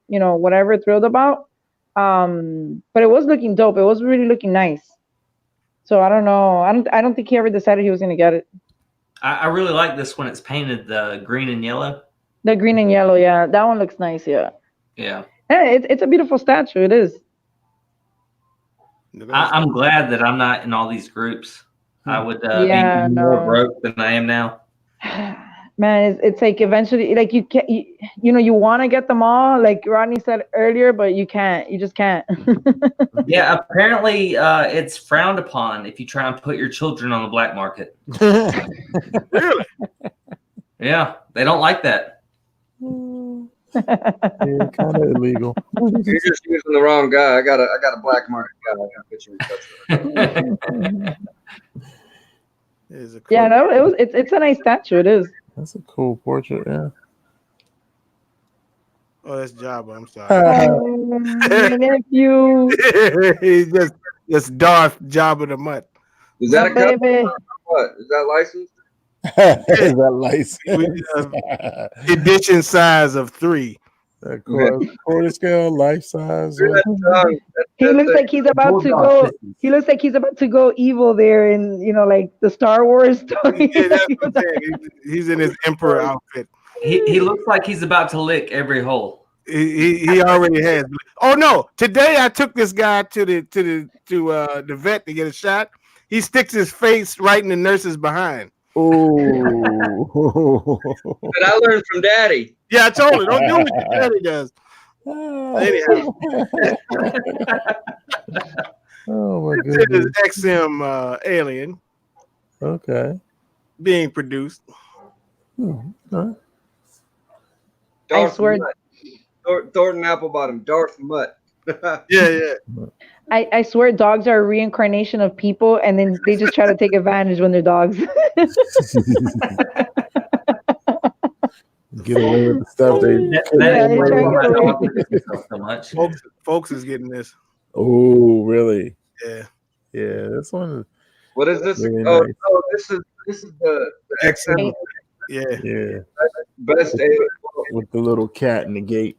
whatever thrilled about. But it was looking dope. It was really looking nice. So I don't know. I don't think he ever decided he was gonna get it. I really like this when it's painted the green and yellow. The green and yellow, yeah, that one looks nice. Yeah. Yeah. It's a beautiful statue. It is. I'm glad that I'm not in all these groups. I would be more broke than I am now. Man, it's like eventually, like you can't, you want to get them all, like Rodney said earlier, but you can't. You just can't. Yeah, apparently it's frowned upon if you try and put your children on the black market. Really? Yeah, they don't like that. Yeah, kind of illegal. You're just using the wrong guy. I got a black market guy. I got to put you in touch with. Yeah, no, it's a nice statue. It is. That's a cool portrait. Yeah. Oh, that's Jabba. I'm sorry. Nephew. He's just Darth Jabba the Mutt. Is that a baby? What is that licensed? Is that license? Edition size of 3. Quarter scale, life size. He looks like he's about to go. He looks like he's about to go evil there in like the Star Wars story. Yeah, that's what I'm saying. He's in his Emperor outfit. He looks like he's about to lick every hole. He already has. Oh no! Today I took this guy to the vet to get a shot. He sticks his face right in the nurse's behind. Oh. That I learned from Daddy. Yeah, I told her, don't do what your daddy does. Anyhow. Oh my This is goodness. XM Alien Okay. being produced. Huh? Darth swear- Mutt. Thornton Applebottom. Darth Mutt. Yeah. I swear dogs are a reincarnation of people, and then they just try to take advantage when they're dogs. Get away with the stuff they That Yeah, explains they why my try to get dog misses himself so much. Folks is getting this. Oh, really? Yeah. Yeah, this one is What is this? really Oh, nice. oh, this is the XM. Yeah. Yeah, best alien, with the little cat in the gate.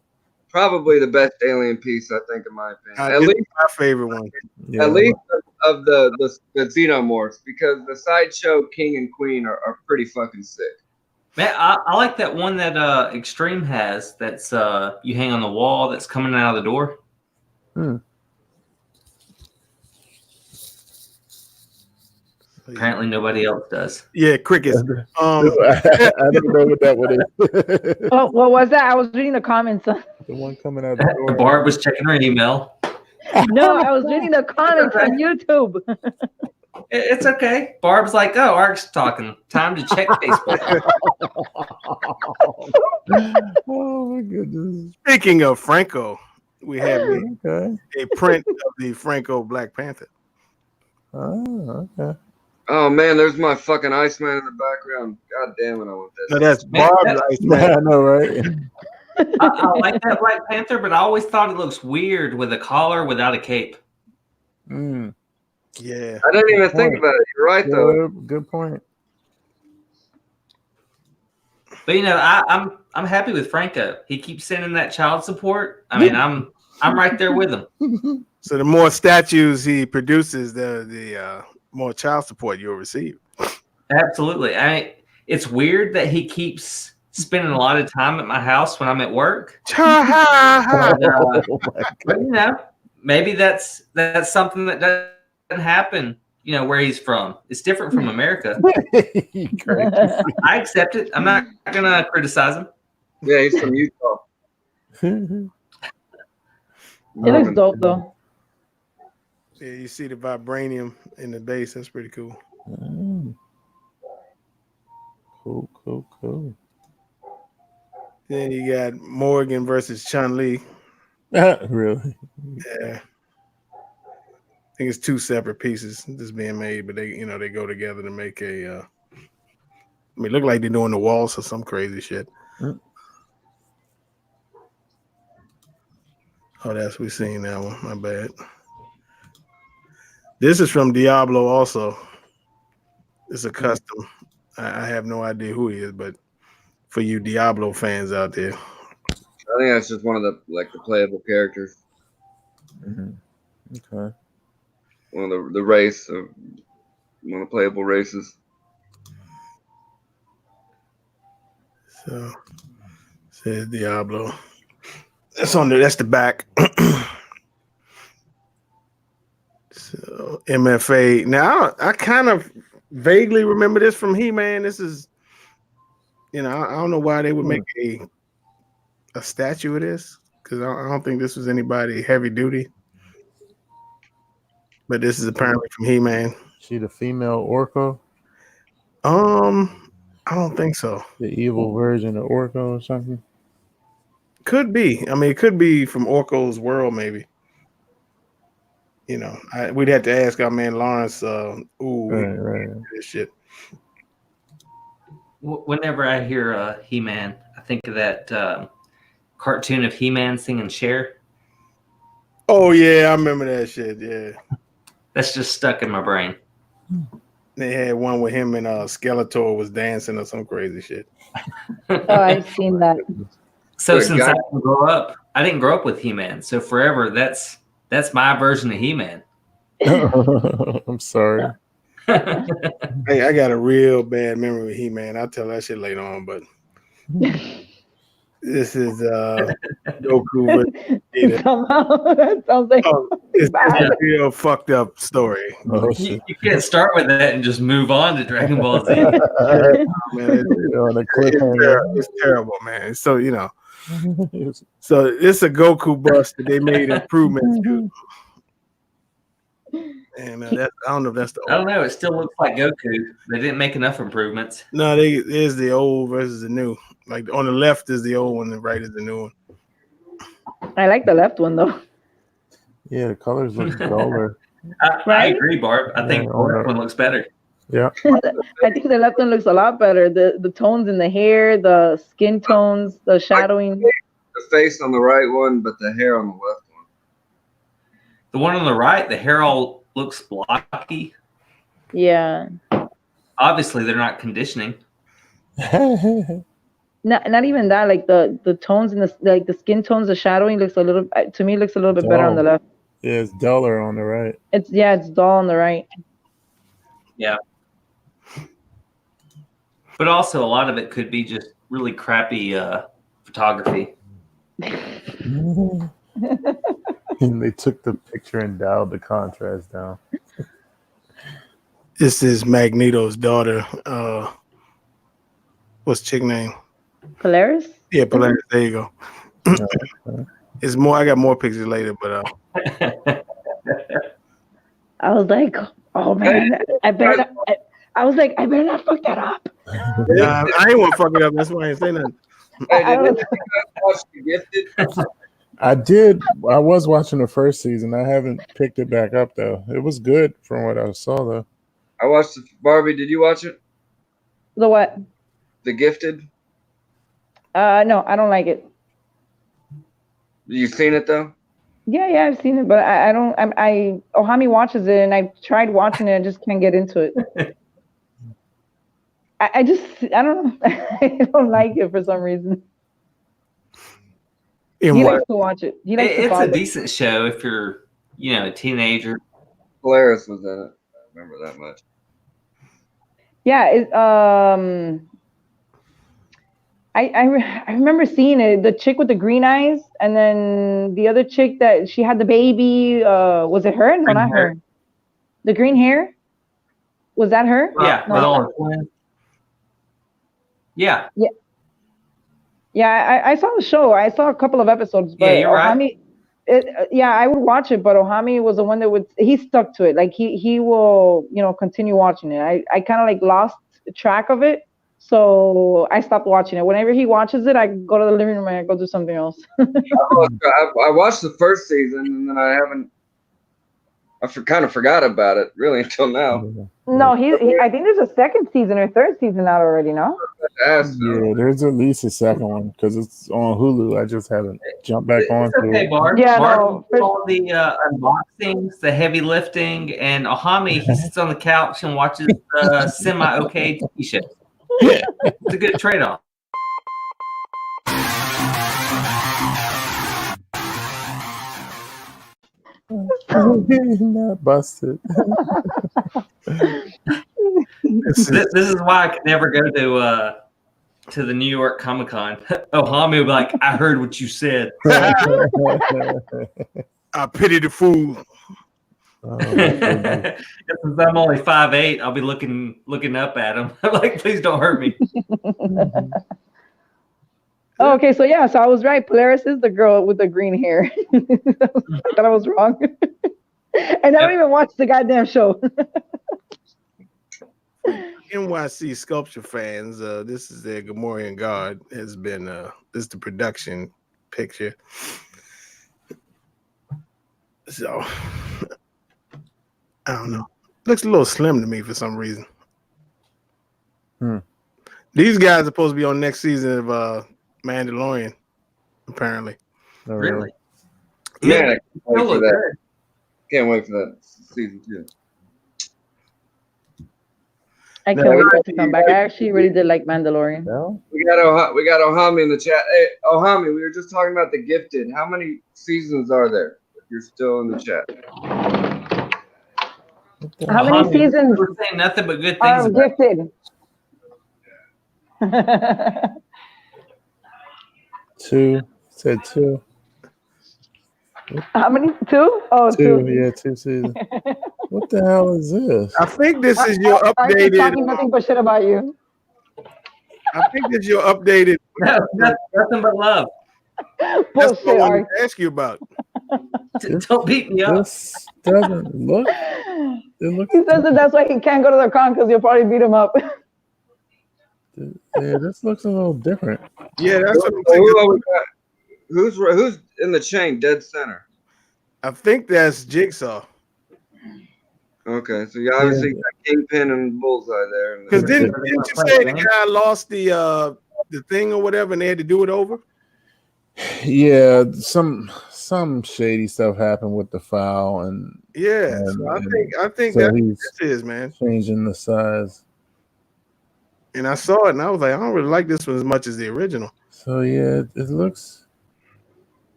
probably the best alien piece, I think, in my opinion. At This is least, my favorite one. Yeah. at least of the xenomorphs, because the sideshow king and queen are pretty fucking sick. Man, I like that one that Extreme has. That's you hang on the wall. That's coming out of the door. Apparently, nobody else does. Yeah, crickets. I don't know what that one is. Oh, what was that? I was reading the comments. The one coming out the door. Barb was checking her email. No, I was reading the comments on YouTube. It's okay. Barb's like, oh, Ark's talking. Time to check Facebook. Oh my goodness. Speaking of Franco, we have Okay. a print of the Franco Black Panther. Oh, okay. Oh man, there's my fucking Iceman in the background. God damn it, I want this. No, that's Man, Barb's Iceman. I know, right? I like that Black Panther, but I always thought it looks weird with a collar without a cape. Mm. Yeah. I didn't even think about it. You're right though. Good point. But you know, I'm happy with Franco. He keeps sending that child support. I mean, I'm right there with him. So the more statues he produces, the more child support you'll receive. Absolutely. I mean, it's weird that he keeps spending a lot of time at my house when I'm at work. But, but you know, maybe that's something that doesn't happen. You know, where he's from. It's different from America. I accept it. I'm not gonna criticize him. Yeah, he's from Utah. It looks dope though. Yeah, you see the vibranium in the base. That's pretty cool. Cool. Then you got Morgan versus Chun-Li. Really? Yeah. I think it's two separate pieces that's being made, but they go together to make a. Look like they're doing the waltz or some crazy shit. Mm. Oh, that's we seen that one. My bad. This is from Diablo also. It's a custom. I have no idea who he is, but for you Diablo fans out there. I think that's just one of the playable characters. Okay. One of the race of one of the playable races. So says Diablo. That's the back. So MFA. Now I kind of vaguely remember this from He-Man. This is, I don't know why they would make a statue of this, because I don't think this was anybody heavy duty. But this is apparently from He-Man. She the female Orko? I don't think so. The evil version of Orko or something? Could be. I mean, it could be from Orko's world, maybe. We'd have to ask our man Lawrence. Right. This shit. Whenever I hear He-Man, I think of that cartoon of He-Man singing Cher. Oh yeah, I remember that shit. Yeah, that's just stuck in my brain. They had one with him and Skeletor was dancing or some crazy shit. Oh, I've seen that. So since I didn't grow up with He-Man. So forever, that's my version of He-Man. I'm sorry. Hey, I got a real bad memory of He-Man. I'll tell that shit later on, but This is Goku with Vegeta. Somehow that sounds like It's bad. a real fucked up story. Oh, You, shit. you can't start with that and just move on to Dragon Ball Z. Man, On a cliffhanger. it's terrible, man. So so it's a Goku bus that they made improvements to. And I don't know if that's the I old. don't know. It still looks like Goku. They didn't make enough improvements. No, there's the old versus the new. Like on the left is the old one, the right is the new one. I like the left one though. Yeah, the colors look duller. I Right? agree, Barb. I think Yeah, the left one looks better. Yeah. I think the left one looks a lot better. The tones in the hair, the skin tones, the shadowing. The face on the right one, but the hair on the left one. The one on the right, the hair all looks blocky. Yeah. Obviously, they're not conditioning. Not even that. Like the tones and the skin tones, the shadowing looks a little. To me, looks a little bit better on the left. Yeah, it's duller on the right. It's dull on the right. Yeah. But also, a lot of it could be just really crappy photography. And they took the picture and dialed the contrast down. This is Magneto's daughter. What's chick name? Polaris. Yeah, Polaris. There you go. It's more. I got more pictures later, but I was like, oh man, I better. I was like, I better not fuck that up. I ain't want to fuck it up. That's why I ain't say nothing. Hey, I did don't- you guys watch The Gifted? I did. I was watching the first season. I haven't picked it back up though. It was good from what I saw though. I watched the Barbie. Did you watch it? The what? The Gifted. No, I don't like it. You seen it though? Yeah, I've seen it, but I don't. Ohami watches it, and I tried watching it. I just can't get into it. I don't know. I don't like it for some reason. In He what? likes to watch it. He likes to It's follow a it. decent show if you're, a teenager. Polaris was in it. I remember that much. Yeah, I remember seeing it. The chick with the green eyes, and then the other chick that she had the baby. Was it her? No, Green not hair. her. The green hair. Was that her? Yeah, No. with all the twins. Yeah. Yeah, I saw the show. I saw a couple of episodes, but Yeah, you're right. Ohami, I would watch it, but Ohami was the one that he stuck to it. Like he will, continue watching it. I kind of like lost track of it, so I stopped watching it. Whenever he watches it, I go to the living room and I go do something else. I watched the first season and then I kind of forgot about it really until now. No, I think there's a second season or third season out already. No. Yeah, there's at least a second one because it's on Hulu. I just haven't jumped back on It's to okay, it. Barb. Yeah, Barb no, does all the unboxings, the heavy lifting, and Ohami, he sits on the couch and watches semi-okay TV shows. It's a good trade-off. Not busted. This is why I could never go to the New York Comic Con. Ohami would be like, I heard what you said. I pity the fool. Since I'm only 5'8", I'll be looking up at him. I'm like, please don't hurt me. Oh, okay, so I was right. Polaris is the girl with the green hair. I thought I was wrong. And I don't even watch the goddamn show. NYC sculpture fans, this is their Gamorrean God has been this is the production picture. So I don't know. Looks a little slim to me for some reason. These guys are supposed to be on next season of Mandalorian, apparently. Really? Yeah, Yeah, can't wait for that season 2. I can't wait for it to come back. I actually really did like Mandalorian. No? We got Ohami in the chat. Hey, Ohami, we were just talking about The Gifted. How many seasons are there? If you're still in the chat. How many seasons We're saying nothing but good things are about it. Gifted? 2. Said 2. How many? Two? Oh, 2. two. Yeah, 2 seasons. What the hell is this? I think this is your I keep updated. talking nothing but shit about you. I think this is your updated. No, nothing but love. That's Bullshit, what I wanted Art. to ask you about. Don't beat me up. This doesn't look. It looks. He says that that's why he can't go to the con because you'll probably beat him up. Yeah, this looks a little different. Yeah, that's what I'm So thinking. who we got? Who's in the chain, dead center? I think that's Jigsaw. Okay, so you obviously got Kingpin and Bullseye there. Because didn't Are they you gonna say play the guy lost the thing or whatever, and they had to do it over? Yeah, some shady stuff happened with the file, and Yeah, so I think so that's what he's this is, man. changing the size. And I saw it, and I was like, I don't really like this one as much as the original. So yeah, it looks.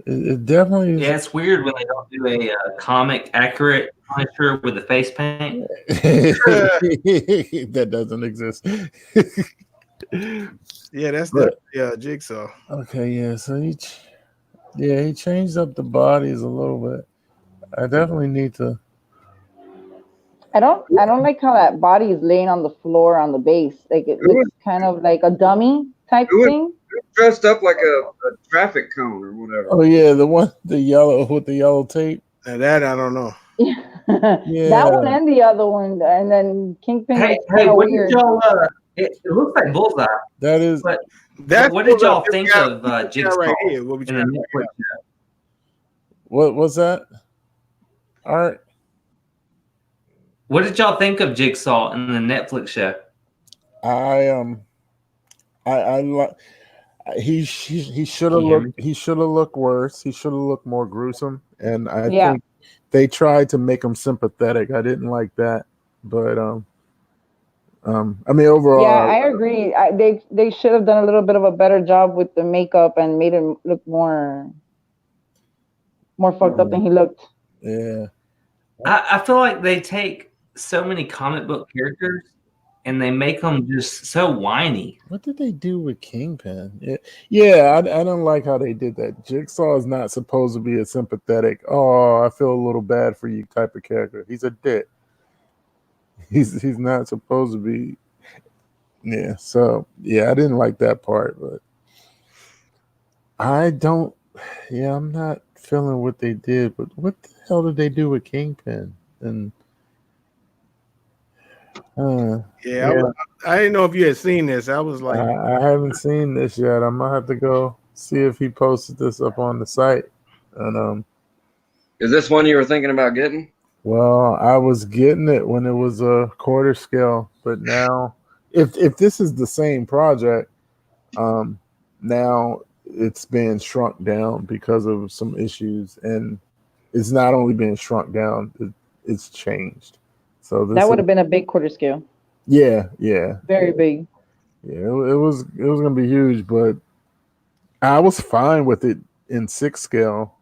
It definitely is. Yeah, it's weird when they don't do a comic accurate Punisher with the face paint. That doesn't exist. Yeah, that's But- the Jigsaw. Okay, yeah. So he changed up the bodies a little bit. I definitely need to. I don't like how that body is laying on the floor on the base. Like it looks kind of like a dummy type Who is- thing. Dressed up like a traffic cone or whatever. Oh yeah, the yellow with the yellow tape. Now that I don't know. Yeah. That one and the other one, and then Kingpin Hey, is kind of what weird. did y'all? It looks like Bullseye. That is. But That's what did y'all this think guy- of this guy Jigsaw right here? What we in trying the to Netflix show? What was that? All right. What did y'all think of Jigsaw in the Netflix show? I like. He should have Can you hear looked. He should have looked worse. He should have looked more gruesome. And I Yeah. think they tried to make him sympathetic. I didn't like that, but I mean overall. Yeah, I agree. They should have done a little bit of a better job with the makeup and made him look more fucked up than he looked. Yeah. I feel like they take so many comic book characters and they make them just so whiny. What did they do with Kingpin? Yeah, I don't like how they did that. Jigsaw is not supposed to be a sympathetic, oh, I feel a little bad for you type of character. He's a dick. He's not supposed to be. Yeah, so yeah, I didn't like that part, but I'm not feeling what they did, but what the hell did they do with Kingpin? And I didn't know if you had seen this. I was like, I haven't seen this yet. I might have to go see if he posted this up on the site. And Is this one you were thinking about getting? well, I was getting it when it was a quarter scale, but now if this is the same project, now it's being shrunk down because of some issues, and it's not only being shrunk down, it's changed. So That would have been a big quarter scale. yeah. Very big. Yeah, it was gonna be huge, but I was fine with it in 6 scale.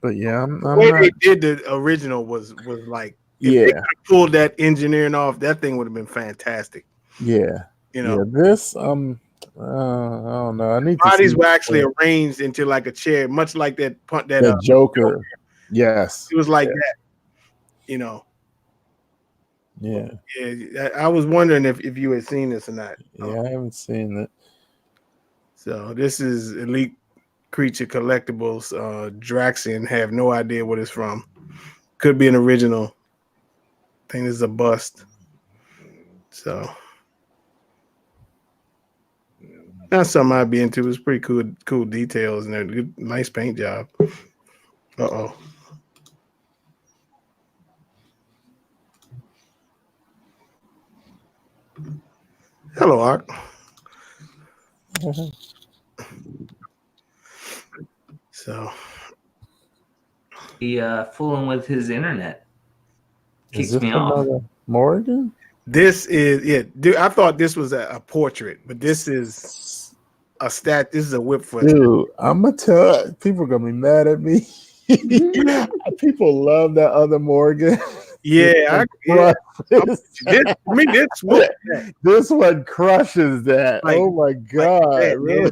But yeah, I'm the way not, they did the original was like, if they could have pulled that engineering off, that thing would have been fantastic. yeah. You know, Yeah, this I don't know. I need bodies to see were actually arranged into like a chair, much like that that Joker. Yes. It was like that. You know. Yeah. Yeah, I was wondering if you had seen this or not. Yeah, I haven't seen it. So this is Elite Creature Collectibles. Draxian, have no idea what it's from. Could be an original. I think this is a bust. So that's something I'd be into. It's pretty cool details and a good, nice paint job. Uh-oh. Hello, Art. So He fooling with his internet. Is Kicks this me off. another Morgan? this is dude. I thought this was a portrait, but this is a stat. This is a whip foot. Dude, I'm gonna tell people are gonna be mad at me. People love that other Morgan. Yeah, this one crushes that. Like- oh my god, really?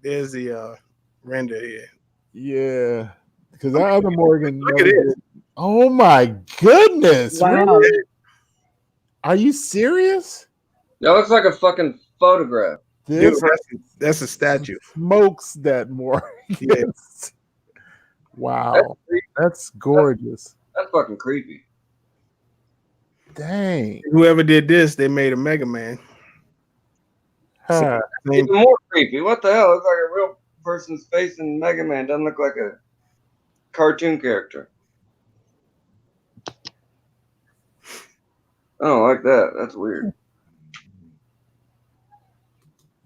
There's the render here. Yeah, because that other Morgan. Look at this. Oh my goodness! Wow. Really? Are you serious? That looks like a fucking photograph. Dude, This that's a statue. smokes that Morgan. Yeah. Wow, that's gorgeous. That's fucking creepy. Dang. Whoever did this, they made a Mega Man. Huh. Same- Even more creepy. What the hell? Looks like a real person's face in Mega Man. Doesn't look like a cartoon character. I don't like that. That's weird.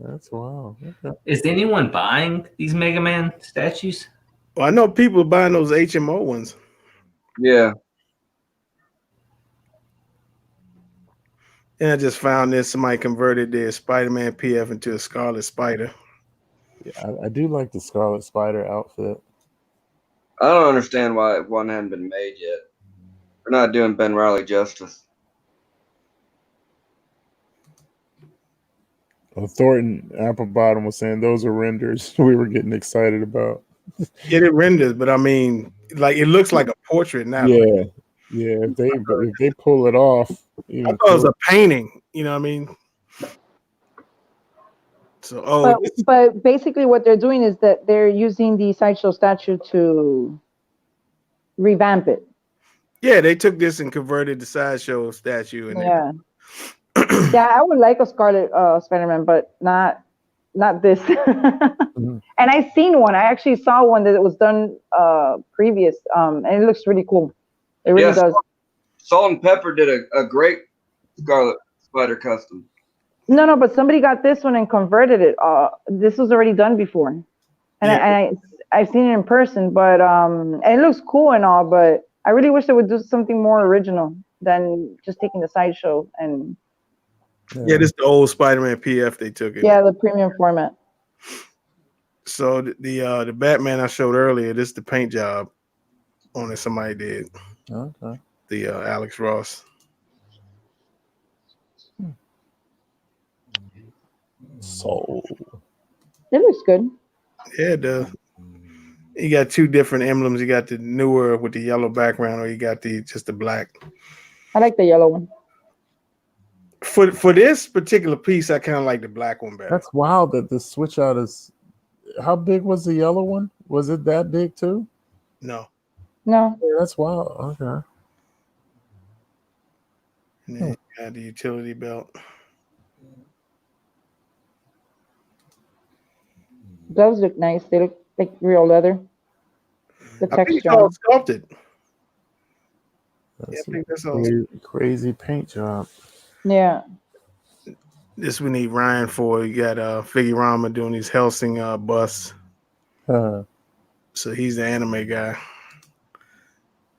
That's wow. Okay. Is anyone buying these Mega Man statues? Well, I know people buying those HMO ones. Yeah. And I just found this. Somebody converted their Spider-Man PF into a Scarlet Spider. Yeah, I do like the Scarlet Spider outfit. I don't understand why one hadn't been made yet. We're not doing Ben Riley justice. Thornton Applebottom was saying those are renders we were getting excited about. Yeah, it renders, but I mean, like it looks like a portrait now. Yeah, yeah. If they pull it off, I even thought it was a painting. You know what I mean? So, But basically, what they're doing is that they're using the sideshow statue to revamp it. yeah, they took this and converted the sideshow statue. And Yeah. Yeah, I would like a Scarlet Spider-Man, but not this. And I've seen one. I actually saw one that was done previous, and it looks really cool. It really Yes. does. Salt and Pepper did a great Scarlet Spider custom. No, but somebody got this one and converted it. This was already done before, and Yeah. I've seen it in person, but and it looks cool and all. But I really wish they would do something more original than just taking the sideshow and. yeah, this is the old Spider-Man PF they took it. Yeah, the premium format. So the Batman I showed earlier, this is the paint job on it. Somebody did okay. the Alex Ross. So It looks good. Yeah, it does. You got two different emblems. You got the newer with the yellow background, or you got just the black. I like the yellow one. For this particular piece, I kind of like the black one better. that's wild that the switch out is. How big was the yellow one? Was it that big too? No, No, Yeah, that's wild. Okay. and then you got the utility belt. gloves look nice. They look like real leather. The I think it's texture. all sculpted. That's I think that's all. crazy paint job. Yeah. This we need Ryan for. You got Figurama doing these Helsing busts. So he's the anime guy.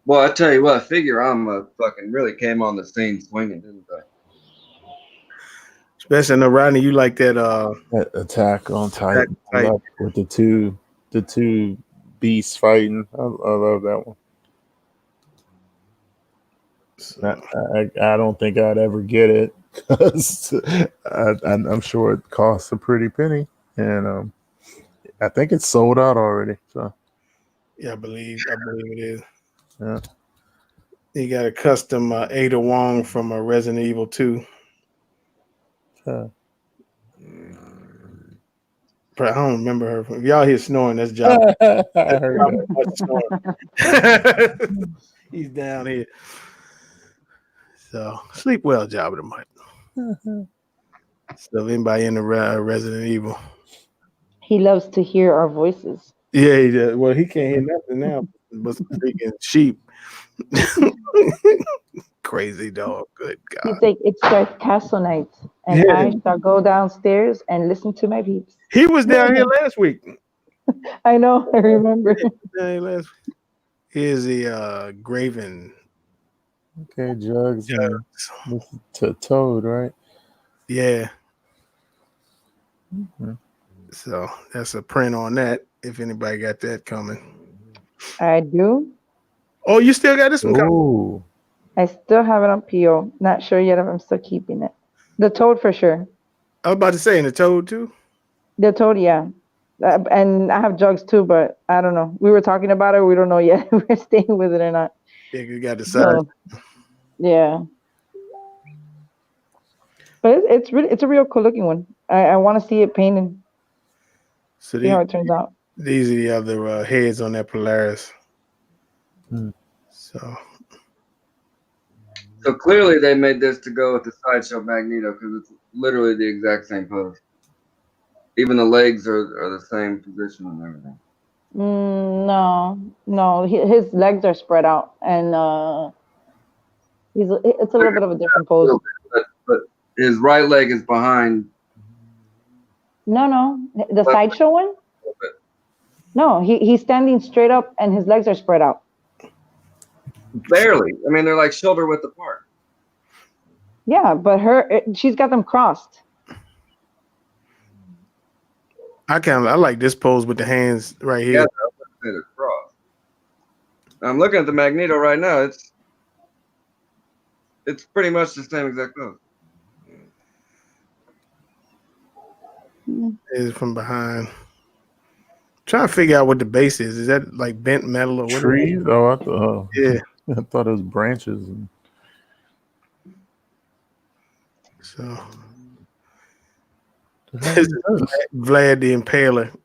Well, I tell you what, Figurama fucking really came on the scene swinging, didn't they? Especially in the Rodney, you like that That Attack on Titan. I Titan. love with the two beasts fighting. I love that one. I don't think I'd ever get it because I'm sure it costs a pretty penny, and I think it's sold out already. So yeah, I believe it is. yeah, You got a custom Ada Wong from Resident Evil 2. But I don't remember her. If y'all hear snoring, that's John. I heard that. He's down here. So sleep well, Job of the Mutt. So anybody in the Resident Evil? He loves to hear our voices. Yeah, he does. Well, he can't hear nothing now but freaking sheep. Crazy dog. Good God. He's like, it's Dark Castle night, and Yeah. I shall go downstairs and listen to my peeps. He was down here last week. I know, I remember. Down here last week. Here's the Graven. Okay, Jugs Jugs. and Toad, right? Yeah. Mhm. So that's a print on that. If anybody got that coming. I do. Oh, you still got this one coming? Oh, I still have it on PO. Not sure yet if I'm still keeping it. The Toad for sure. I was about to say, in the Toad too. The Toad, yeah. And I have Jugs too, but I don't know. We were talking about it. We don't know yet if we're staying with it or not. Yeah, you got to decide. So, yeah. But it's a real cool looking one. I want to see it painted. So See how it turns out. these are the other heads on that Polaris. Hmm. So clearly they made this to go with the Sideshow Magneto because it's literally the exact same pose. Even the legs are the same position and everything. No. His legs are spread out, and it's a little bit of a different pose. But his right leg is behind. No, the Sideshow one. No, he's standing straight up, and his legs are spread out. Barely. I mean, they're like shoulder width apart. Yeah, but she's got them crossed. I like this pose with the hands right here. Yeah, they're crossed. I'm looking at the Magneto right now. It's pretty much the same exact pose. Is from behind. Trying to figure out what the base is. Is that like bent metal or what? Trees? Oh, Yeah. I thought it was branches. So this is Vlad the Impaler.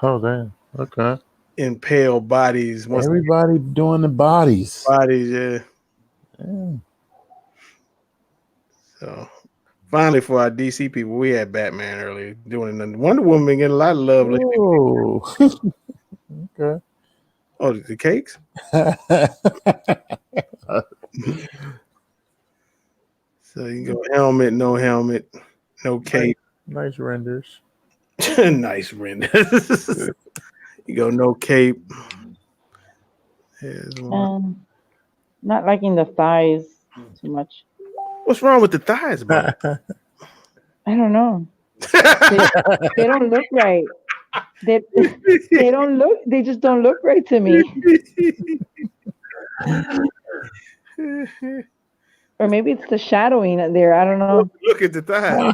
Oh, damn. Okay. Impale bodies. Everybody doing the bodies. Yeah. Yeah. So finally, for our DC people, we had Batman earlier doing it. Wonder Woman getting a lot of love lately. Oh. Okay. Oh, the cakes? So you go helmet, no cape. Nice renders. Nice renders. You go no cape. Not liking the thighs too much. What's wrong with the thighs, bro? I don't know. They don't look right. They don't look. They just don't look right to me. Or maybe it's the shadowing there. I don't know. Look at the thigh.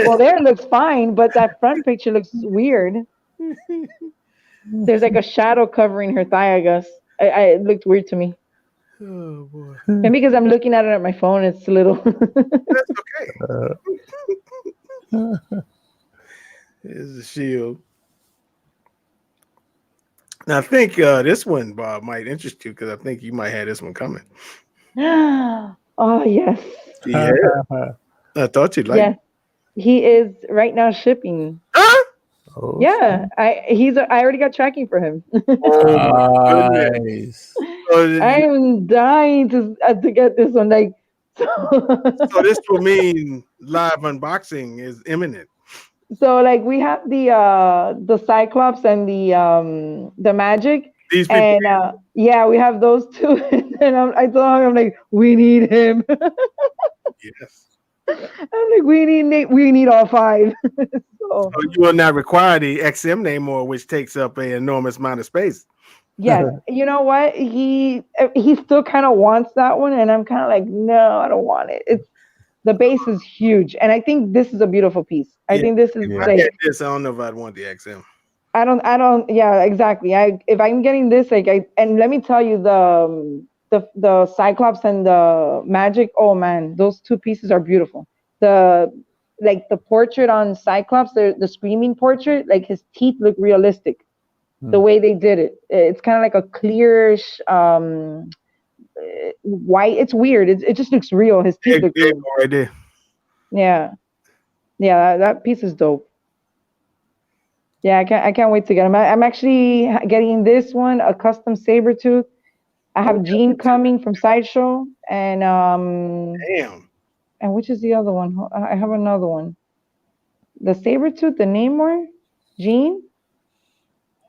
Well, there it looks fine, but that front picture looks weird. There's like a shadow covering her thigh, I guess. It looked weird to me. Oh boy. Maybe because I'm looking at it on my phone, it's a little. That's okay. Here's the shield. Now I think this one, Bob, might interest you because I think you might have this one coming. Oh yes. Yeah. I thought you'd like. Yeah, he is right now shipping. Huh? Oh, Yeah, I already got tracking for him. nice. I am dying to get this one. Like, So this will mean live unboxing is imminent. So like we have the Cyclops and the Magic. These people, and yeah, we have those two. And I told him, I'm like, we need him. yes. I'm like, we need all five. So you will not require the XM anymore, which takes up an enormous amount of space. yes, you know what? He still kind of wants that one, and I'm kind of like, no, I don't want it. The base is huge, and I think this is a beautiful piece. I think this is I like this. I don't know if I'd want the XM. I don't. Yeah, exactly. If I'm getting this, and let me tell you, the Cyclops and the Magic. Oh man, those two pieces are beautiful. The portrait on Cyclops, the screaming portrait, like his teeth look realistic. The way they did it, it's kind of like a clearish white. It's weird. It just looks real. His teeth look real. Right there. Yeah, that piece is dope. Yeah, I can't wait to get him. I'm actually getting this one, a custom Sabretooth. I have Jean coming from Sideshow, and Damn. And which is the other one? I have another one. The Sabretooth, the Namor, Jean.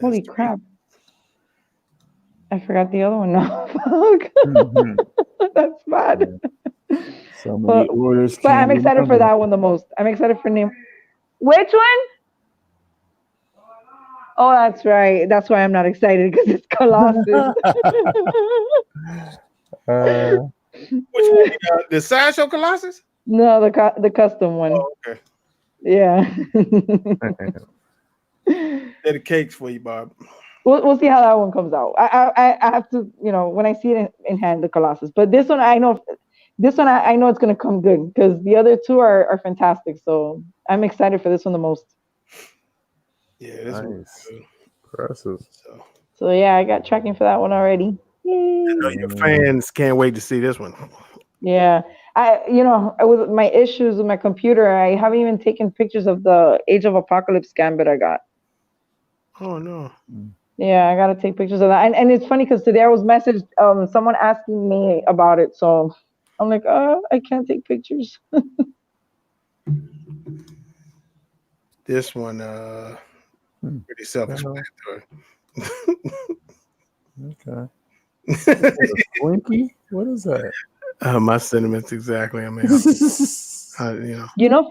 Holy crap! I forgot the other one now. That's bad. So many orders. But I'm excited for that one the most. I'm excited for Namor. Which one? Oh, that's right. That's why I'm not excited, because it's Colossus. Which one? The Sideshow Colossus? No, the custom one. Oh, okay. Yeah. They're the cakes for you, Bob. We'll see how that one comes out. I have to, when I see it in hand, the Colossus. But this one, I know. This one, I know it's gonna come good because the other two are fantastic. So I'm excited for this one the most. Yeah, this Nice. good. Impressive. So yeah, I got tracking for that one already. Yay. I know your fans can't wait to see this one. Yeah, with my issues with my computer, I haven't even taken pictures of the Age of Apocalypse Gambit I got. Oh no. Yeah, I gotta take pictures of that. And it's funny because today I was messaged someone asking me about it, so I'm like, I can't take pictures. This one pretty self-explanatory. Okay. Slinky? What is that? My sentiments exactly. I mean,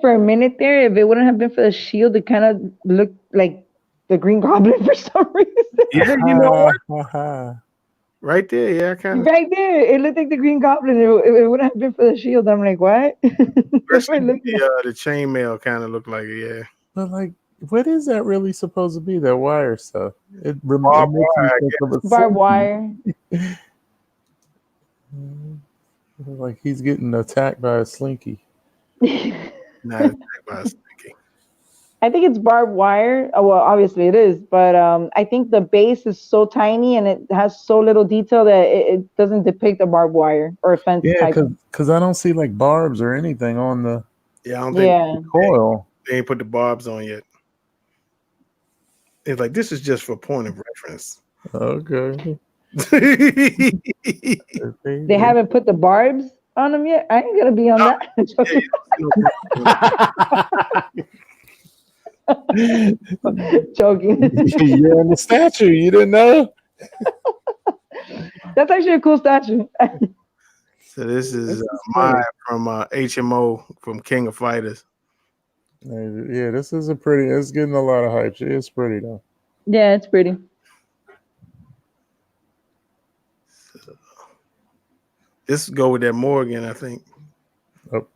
for a minute there, if it wouldn't have been for the shield, it kind of looked like the Green Goblin for some reason. Yeah, you know what? Right there, yeah, kind of. Right there, it looked like the Green Goblin. If it wouldn't have been for the shield, I'm like, what? The chainmail kind of looked like it, yeah. But like, what is that really supposed to be? That wire stuff? It makes Barbed me wire, think of a Barbed wire. Like he's getting attacked by a slinky. Not attacked by a slinky. I think it's barbed wire. Oh, well, obviously it is, but I think the base is so tiny and it has so little detail that it doesn't depict a barbed wire or a fence type. Because I don't see like barbs or anything on the I don't think the coil. They ain't put the barbs on yet. It's like this is just for point of reference. Okay. They haven't put the barbs on them yet. I ain't gonna be on that. Joking. You're on the statue. You didn't know? That's actually a cool statue. So this is mine from HMO from King of Fighters. Yeah, this is it's getting a lot of hype. It's pretty though. Yeah, it's pretty. So, this go with that Morgan, I think. Oh,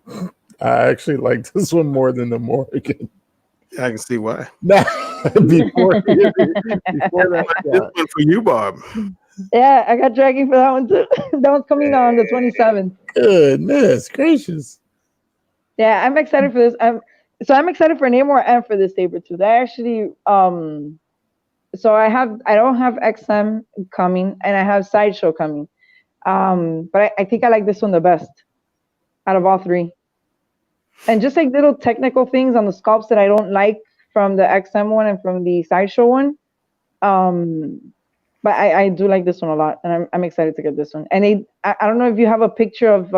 I actually like this one more than the Morgan. I can see why. before that, this one for you, Bob. Yeah, I got dragging for that one too. That one's coming on the 27th. Goodness gracious. Yeah, I'm excited for this. I'm excited for Namor and for this saber too. That actually so I don't have XM coming and I have Sideshow coming. But I think I like this one the best out of all three. And just like little technical things on the sculpts that I don't like from the XM one and from the Sideshow one. But I do like this one a lot, and I'm excited to get this one. And I don't know if you have a picture of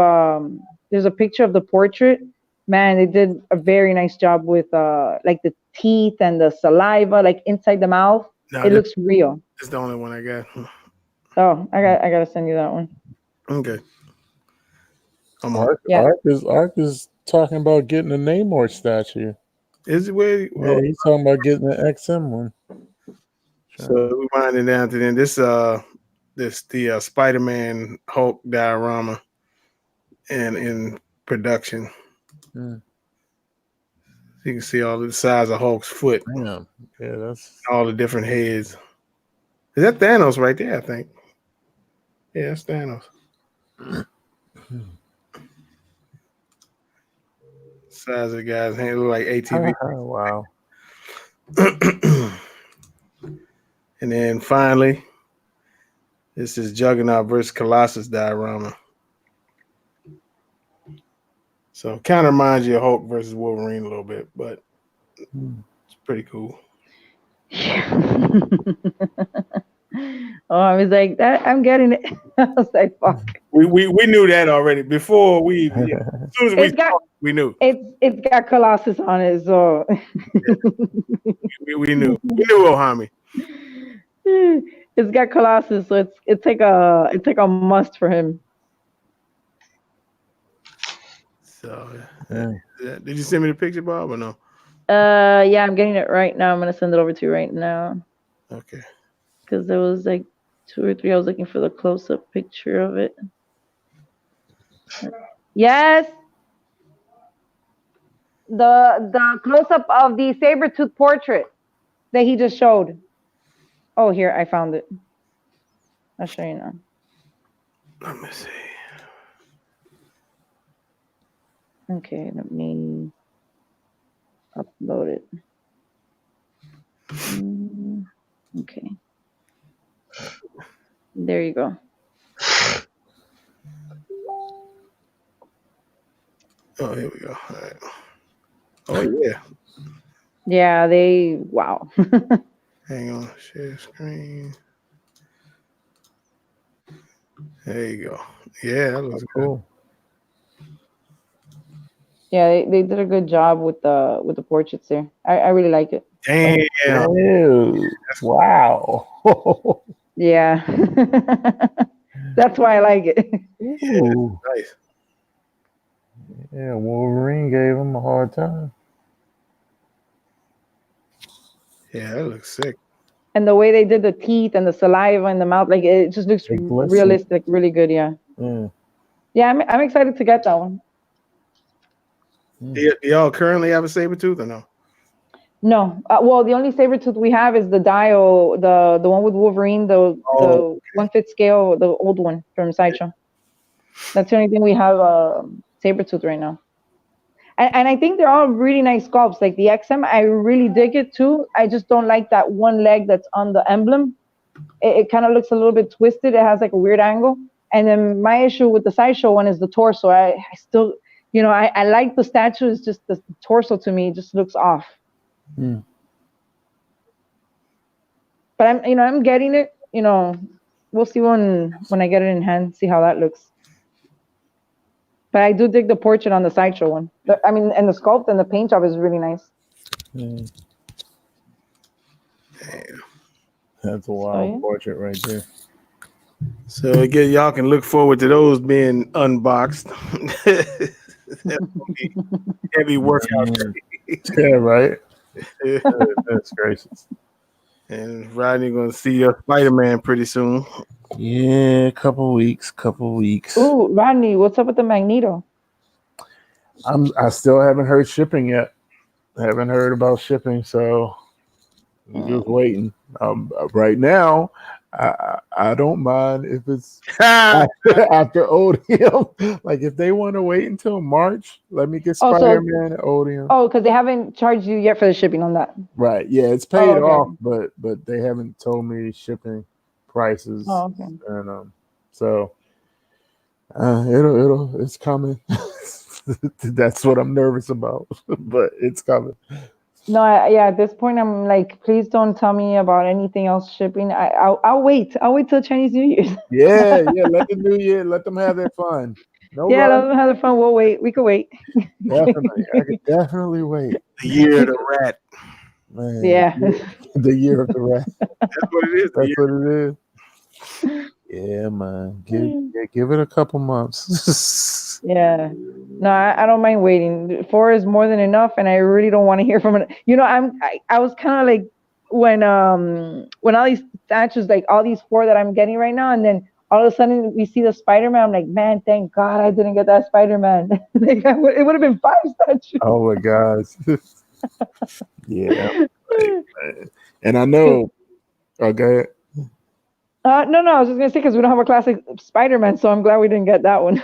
there's a picture of the portrait. Man, they did a very nice job with like the teeth and the saliva, like inside the mouth. It looks real. It's the only one I got. Oh, I gotta send you that one. Okay. Ark is talking about getting a Namor statue. Is it where? Yeah, he's talking about getting an XM one. So we winding down to then this the Spider-Man Hulk diorama and in production. You can see all the size of Hulk's foot. Yeah, that's all the different heads. Is that Thanos right there? I think. Yeah, that's Thanos. Size of the guy's hand look like ATV. Oh, wow. And then finally, this is Juggernaut versus Colossus diorama. So kind of reminds you of Hulk versus Wolverine a little bit, but it's pretty cool. Oh, I was like that. I'm getting it. I was like, fuck. We knew that already before we. As soon as we knew. It's got Colossus on it, so we knew. We knew Ohami. It's got Colossus, so it's like a must for him. So, did you send me the picture, Bob, or no? Yeah, I'm getting it right now. I'm gonna send it over to you right now. Okay. Because there was like 2 or 3. I was looking for the close-up picture of it. Yes. The close up of the saber-tooth portrait that he just showed. Oh, here I found it. I'll show you now. Let me see. Okay, let me upload it. Okay. There you go. Oh, here we go. All right. Oh yeah. Yeah, wow. Hang on. Share screen. There you go. Yeah, that looks Cool. Yeah, they did a good job with the portraits there. I really like it. Damn. Ew. Wow. Yeah. That's why I like it. Ooh. Nice. Yeah, Wolverine gave him a hard time. Yeah, that looks sick. And the way they did the teeth and the saliva in the mouth, like it just looks They glisten. realistic, really good. Yeah. Yeah, I'm excited to get that one. Do y'all currently have a saber tooth or no? No, well, the only saber tooth we have is the Dio, the one with Wolverine, the 1/5 scale, the old one from Sideshow. That's the only thing we have saber tooth right now. And I think they're all really nice sculpts. Like the XM, I really dig it too. I just don't like that one leg that's on the emblem. It kind of looks a little bit twisted. It has like a weird angle. And then my issue with the Sideshow one is the torso. I still, I like the statue. It's just the torso to me just looks off. But I'm getting it. We'll see when I get it in hand, see how that looks. But I do dig the portrait on the Sideshow one. And the sculpt and the paint job is really nice. Damn. That's a wild portrait right there. So again, y'all can look forward to those being unboxed. That's gonna be heavy workout. Yeah, right. That's gracious. And Rodney gonna see your Spider-Man pretty soon. Yeah, couple weeks. Ooh, Rodney, what's up with the Magneto? I still haven't heard shipping yet. Haven't heard about shipping, so I'm just waiting. Right now, I don't mind if it's after Odium. Like if they want to wait until March, let me get Spider-Man and Odium. Oh, because they haven't charged you yet for the shipping on that. Right. Yeah, it's paid off, but they haven't told me shipping prices. Oh, okay. And so it's coming. That's what I'm nervous about, but it's coming. No, at this point, I'm like, please don't tell me about anything else shipping. I'll wait. I'll wait till Chinese New Year's. Yeah. Let the New Year, let them have their fun. No let them have their fun. We'll wait. We can wait. Definitely, I could definitely wait. The year of the rat. Man, yeah. The year of the rat. That's what it is. That's what it is. Yeah, man. Give it a couple months. Yeah. No, I don't mind waiting. 4 is more than enough, and I really don't want to hear from it. I was kind of like when all these statues, like all these 4 that I'm getting right now, and then all of a sudden we see the Spider-Man. I'm like, man, thank God I didn't get that Spider-Man. Like, it would have been 5 statues. Oh my gosh. Yeah. Right. And I know. Okay. No, I was just gonna say because we don't have a classic Spider-Man, so I'm glad we didn't get that one.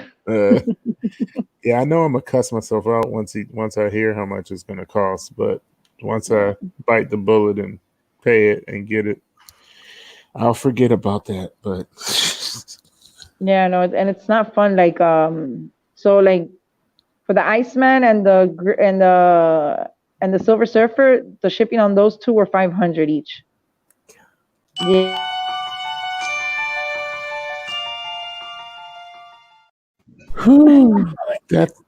Yeah, I know I'm gonna cuss myself out once I hear how much it's gonna cost, but once I bite the bullet and pay it and get it, I'll forget about that. But yeah, no, and it's not fun. Like so like for the Iceman and the Silver Surfer, the shipping on those 2 were $500 each. Yeah.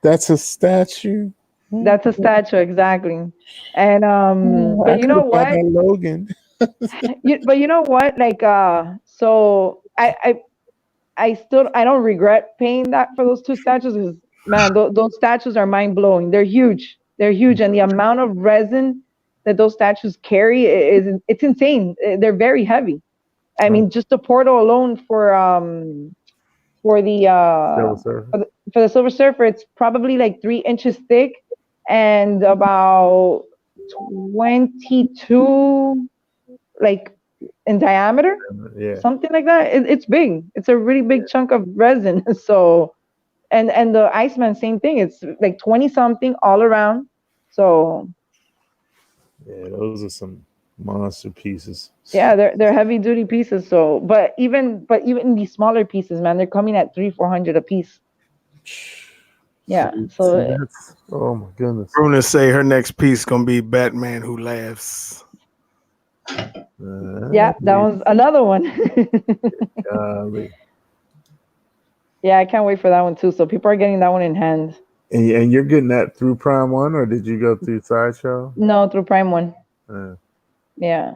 That's a statue. That's a statue, exactly. And but you know what, Logan. but you know what, like so I don't regret paying that for those 2 statues. Because man, those statues are mind-blowing. They're huge, and the amount of resin that those statues carry it's insane. They're very heavy. I mean, just the portal alone for the for the Silver Surfer, it's probably like 3 inches thick and about 22 like in diameter, Yeah. something like that. It's big. It's a really big chunk of resin. So, and the Iceman, same thing. It's like 20 something all around. So Yeah, those are some monster pieces. yeah, they're heavy duty pieces. So, but even these smaller pieces, man, they're coming at 300-400 a piece. Yeah. So That's, oh my goodness. Bruna say her next piece gonna be Batman Who Laughs. yeah, that was another one. Golly. Yeah, I can't wait for that one too. So people are getting that one in hand. And you're getting that through Prime One, or did you go through Sideshow? No, through Prime One. Yeah.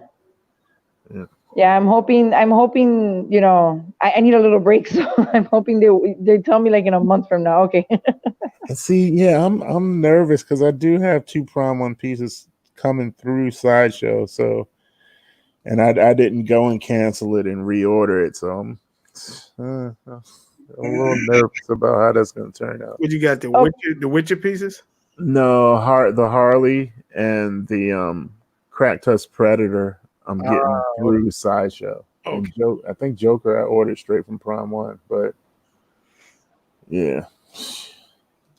Yeah, I'm hoping, you know, I need a little break, so I'm hoping they tell me like in a month from now. Okay. And see, yeah, I'm nervous because I do have 2 Prime One pieces coming through Sideshow, so and I didn't go and cancel it and reorder it, so I'm a little nervous about how that's going to turn out. What you got, the Witcher pieces? No, the Harley and the Cracktust Predator I'm getting through Sideshow. Okay. And I think Joker I ordered straight from Prime One, but yeah.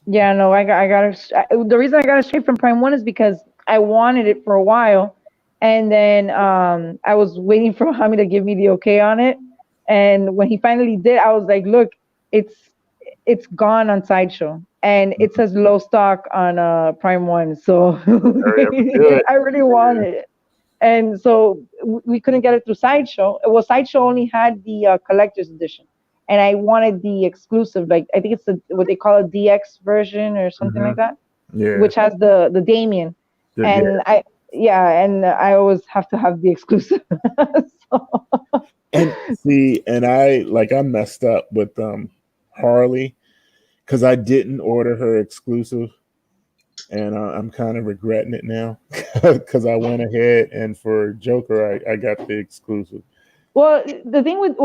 Yeah, no, the reason I got it straight from Prime One is because I wanted it for a while, and then I was waiting for Hami to give me the okay on it, and when he finally did, I was like, look, it's gone on Sideshow, and it says low stock on Prime One, so I really wanted it, and so we couldn't get it through Sideshow. Well, Sideshow only had the collector's edition. And I wanted the exclusive, like I think it's what they call a DX version or something like that, which has the Damien. And I always have to have the exclusive. And see, and I messed up with Harley because I didn't order her exclusive, and I'm kind of regretting it now because I went ahead and for Joker I got the exclusive. Well, the thing with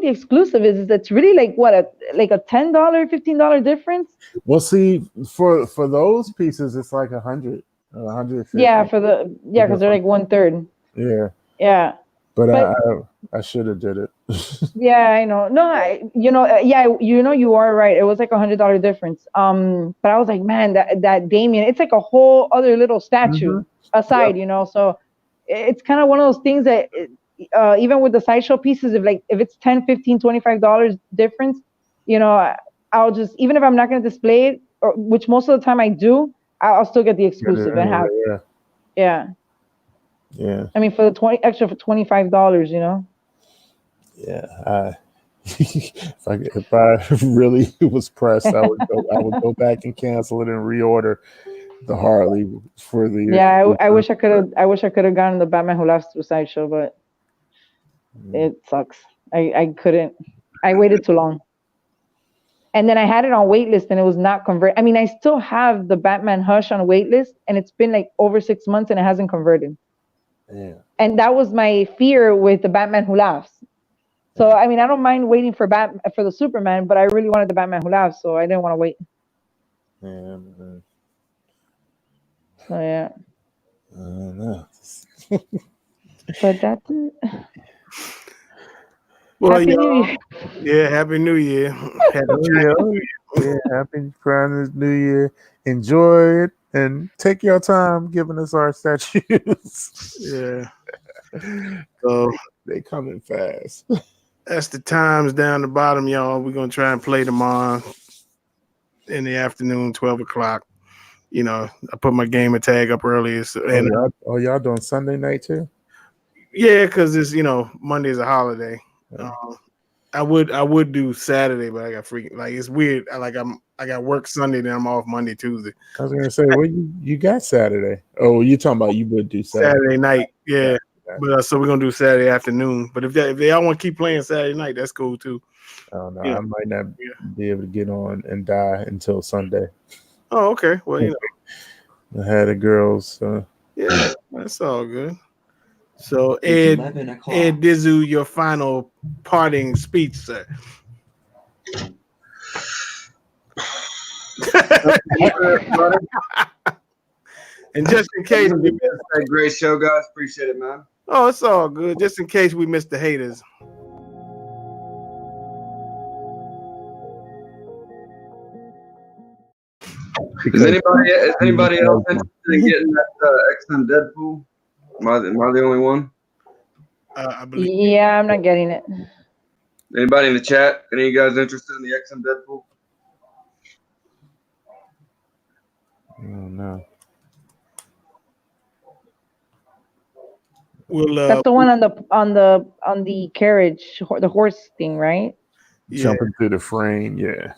the exclusive is it's really like what a $10, $15 difference. Well, see, for those pieces, it's like 100, 150. Yeah, because they're like 1/3. Yeah. Yeah. But I should have did it. Yeah, I know. No, you are right. It was like $100 difference. But I was like, man, that Damien, it's like a whole other little statue aside, you know. So it's kind of one of those things that. Even with the Sideshow pieces, if it's $10, $15, $25 difference, you know, I'll just, even if I'm not going to display it, which most of the time I do, I'll still get the exclusive and have it. Yeah. I mean, for the extra for $25, you know. Yeah. If I really was pressed, I would go back and cancel it and reorder the Harley for the. Yeah, I wish I could have gotten the Batman Who Laughs through Sideshow, but. It sucks. I couldn't. I waited too long. And then I had it on waitlist and it was not converted. I mean, I still have the Batman Hush on waitlist and it's been like over 6 months and it hasn't converted. Yeah. And that was my fear with the Batman Who Laughs. So, I mean, I don't mind waiting for the Superman, but I really wanted the Batman Who Laughs, so I didn't want to wait. Yeah. So, yeah. No. But that's it. Well, Happy New Year. Yeah, Happy New Year. Happy Chinese New Year. Enjoy it and take your time giving us our statues. Yeah. So they coming fast. That's the times down the bottom, y'all. We're gonna try and play tomorrow in the afternoon, 12 o'clock. You know, I put my gamer tag up earlier. And y'all doing Sunday night too? Yeah, because it's Monday is a holiday. I would do Saturday, but I got it's weird. I got work Sunday, then I'm off Monday, Tuesday. I was gonna say, well, you got Saturday. Oh, you talking about you would do Saturday night? Yeah, but so we're gonna do Saturday afternoon. But if they all want to keep playing Saturday night, that's cool too. Oh no, I might not be able to get on and die until Sunday. Oh, okay. Well, I had the girls. Yeah, that's all good. So Ed Dizu, your final parting speech, sir. And just in case we missed, Hey, great show, guys. Appreciate it, man. oh, it's all good. Just in case we missed the haters. Is anybody else interested in getting that XM Deadpool? Am I the only one? I believe. Yeah, I'm not getting it. Anybody in the chat? Any of you guys interested in the XM Deadpool? Oh no. We'll That's the one on the carriage, the horse thing, right? yeah. Jumping through the frame, yeah.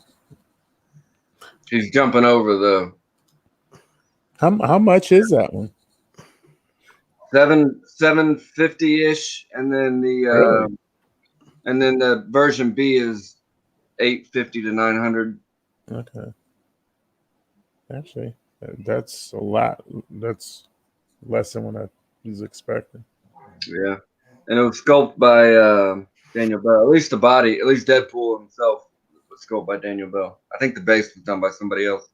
He's jumping over the How much is that one? $750-ish, and then the version B is $850 to $900. Okay. Actually, that's a lot. That's less than what I was expecting. Yeah, and it was sculpted by Daniel Bell. At least Deadpool himself was sculpted by Daniel Bell. I think the base was done by somebody else.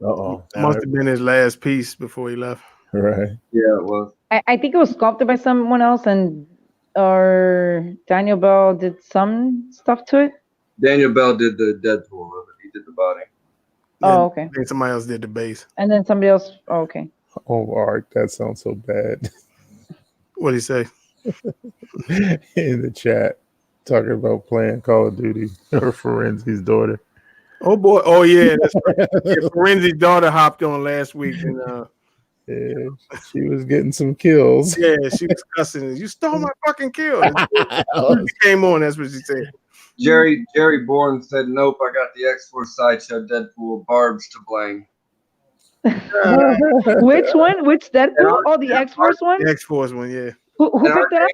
Uh-oh. Must have been his last piece before he left. Right. Yeah, it was. I think it was sculpted by someone else, or Daniel Bell did some stuff to it. Daniel Bell did the Deadpool of it. He did the body. Oh, okay. Then somebody else did the base. And then somebody else. Oh, okay. Oh, Art, that sounds so bad. What'd he say? In the chat, talking about playing Call of Duty or Forensi's daughter. Oh boy! Oh yeah, that's right. Yeah, Forensi's daughter hopped on last week, and Yeah, she was getting some kills. yeah, she was cussing. You stole my fucking kill. She came on. That's what she said. Jerry Bourne said, "Nope, I got the X-Force sideshow Deadpool. Barb's to blame." Which one? Which Deadpool? Oh, the X-Force one? The X-Force one, yeah. Who picked it up?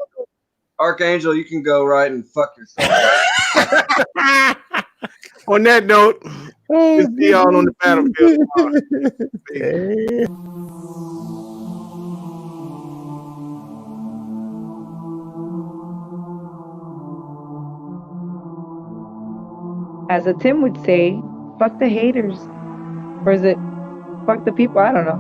Archangel, you can go right and fuck yourself. On that note, we'll see y'all on the battlefield tomorrow. As a Tim would say, fuck the haters. Or is it fuck the people? I don't know.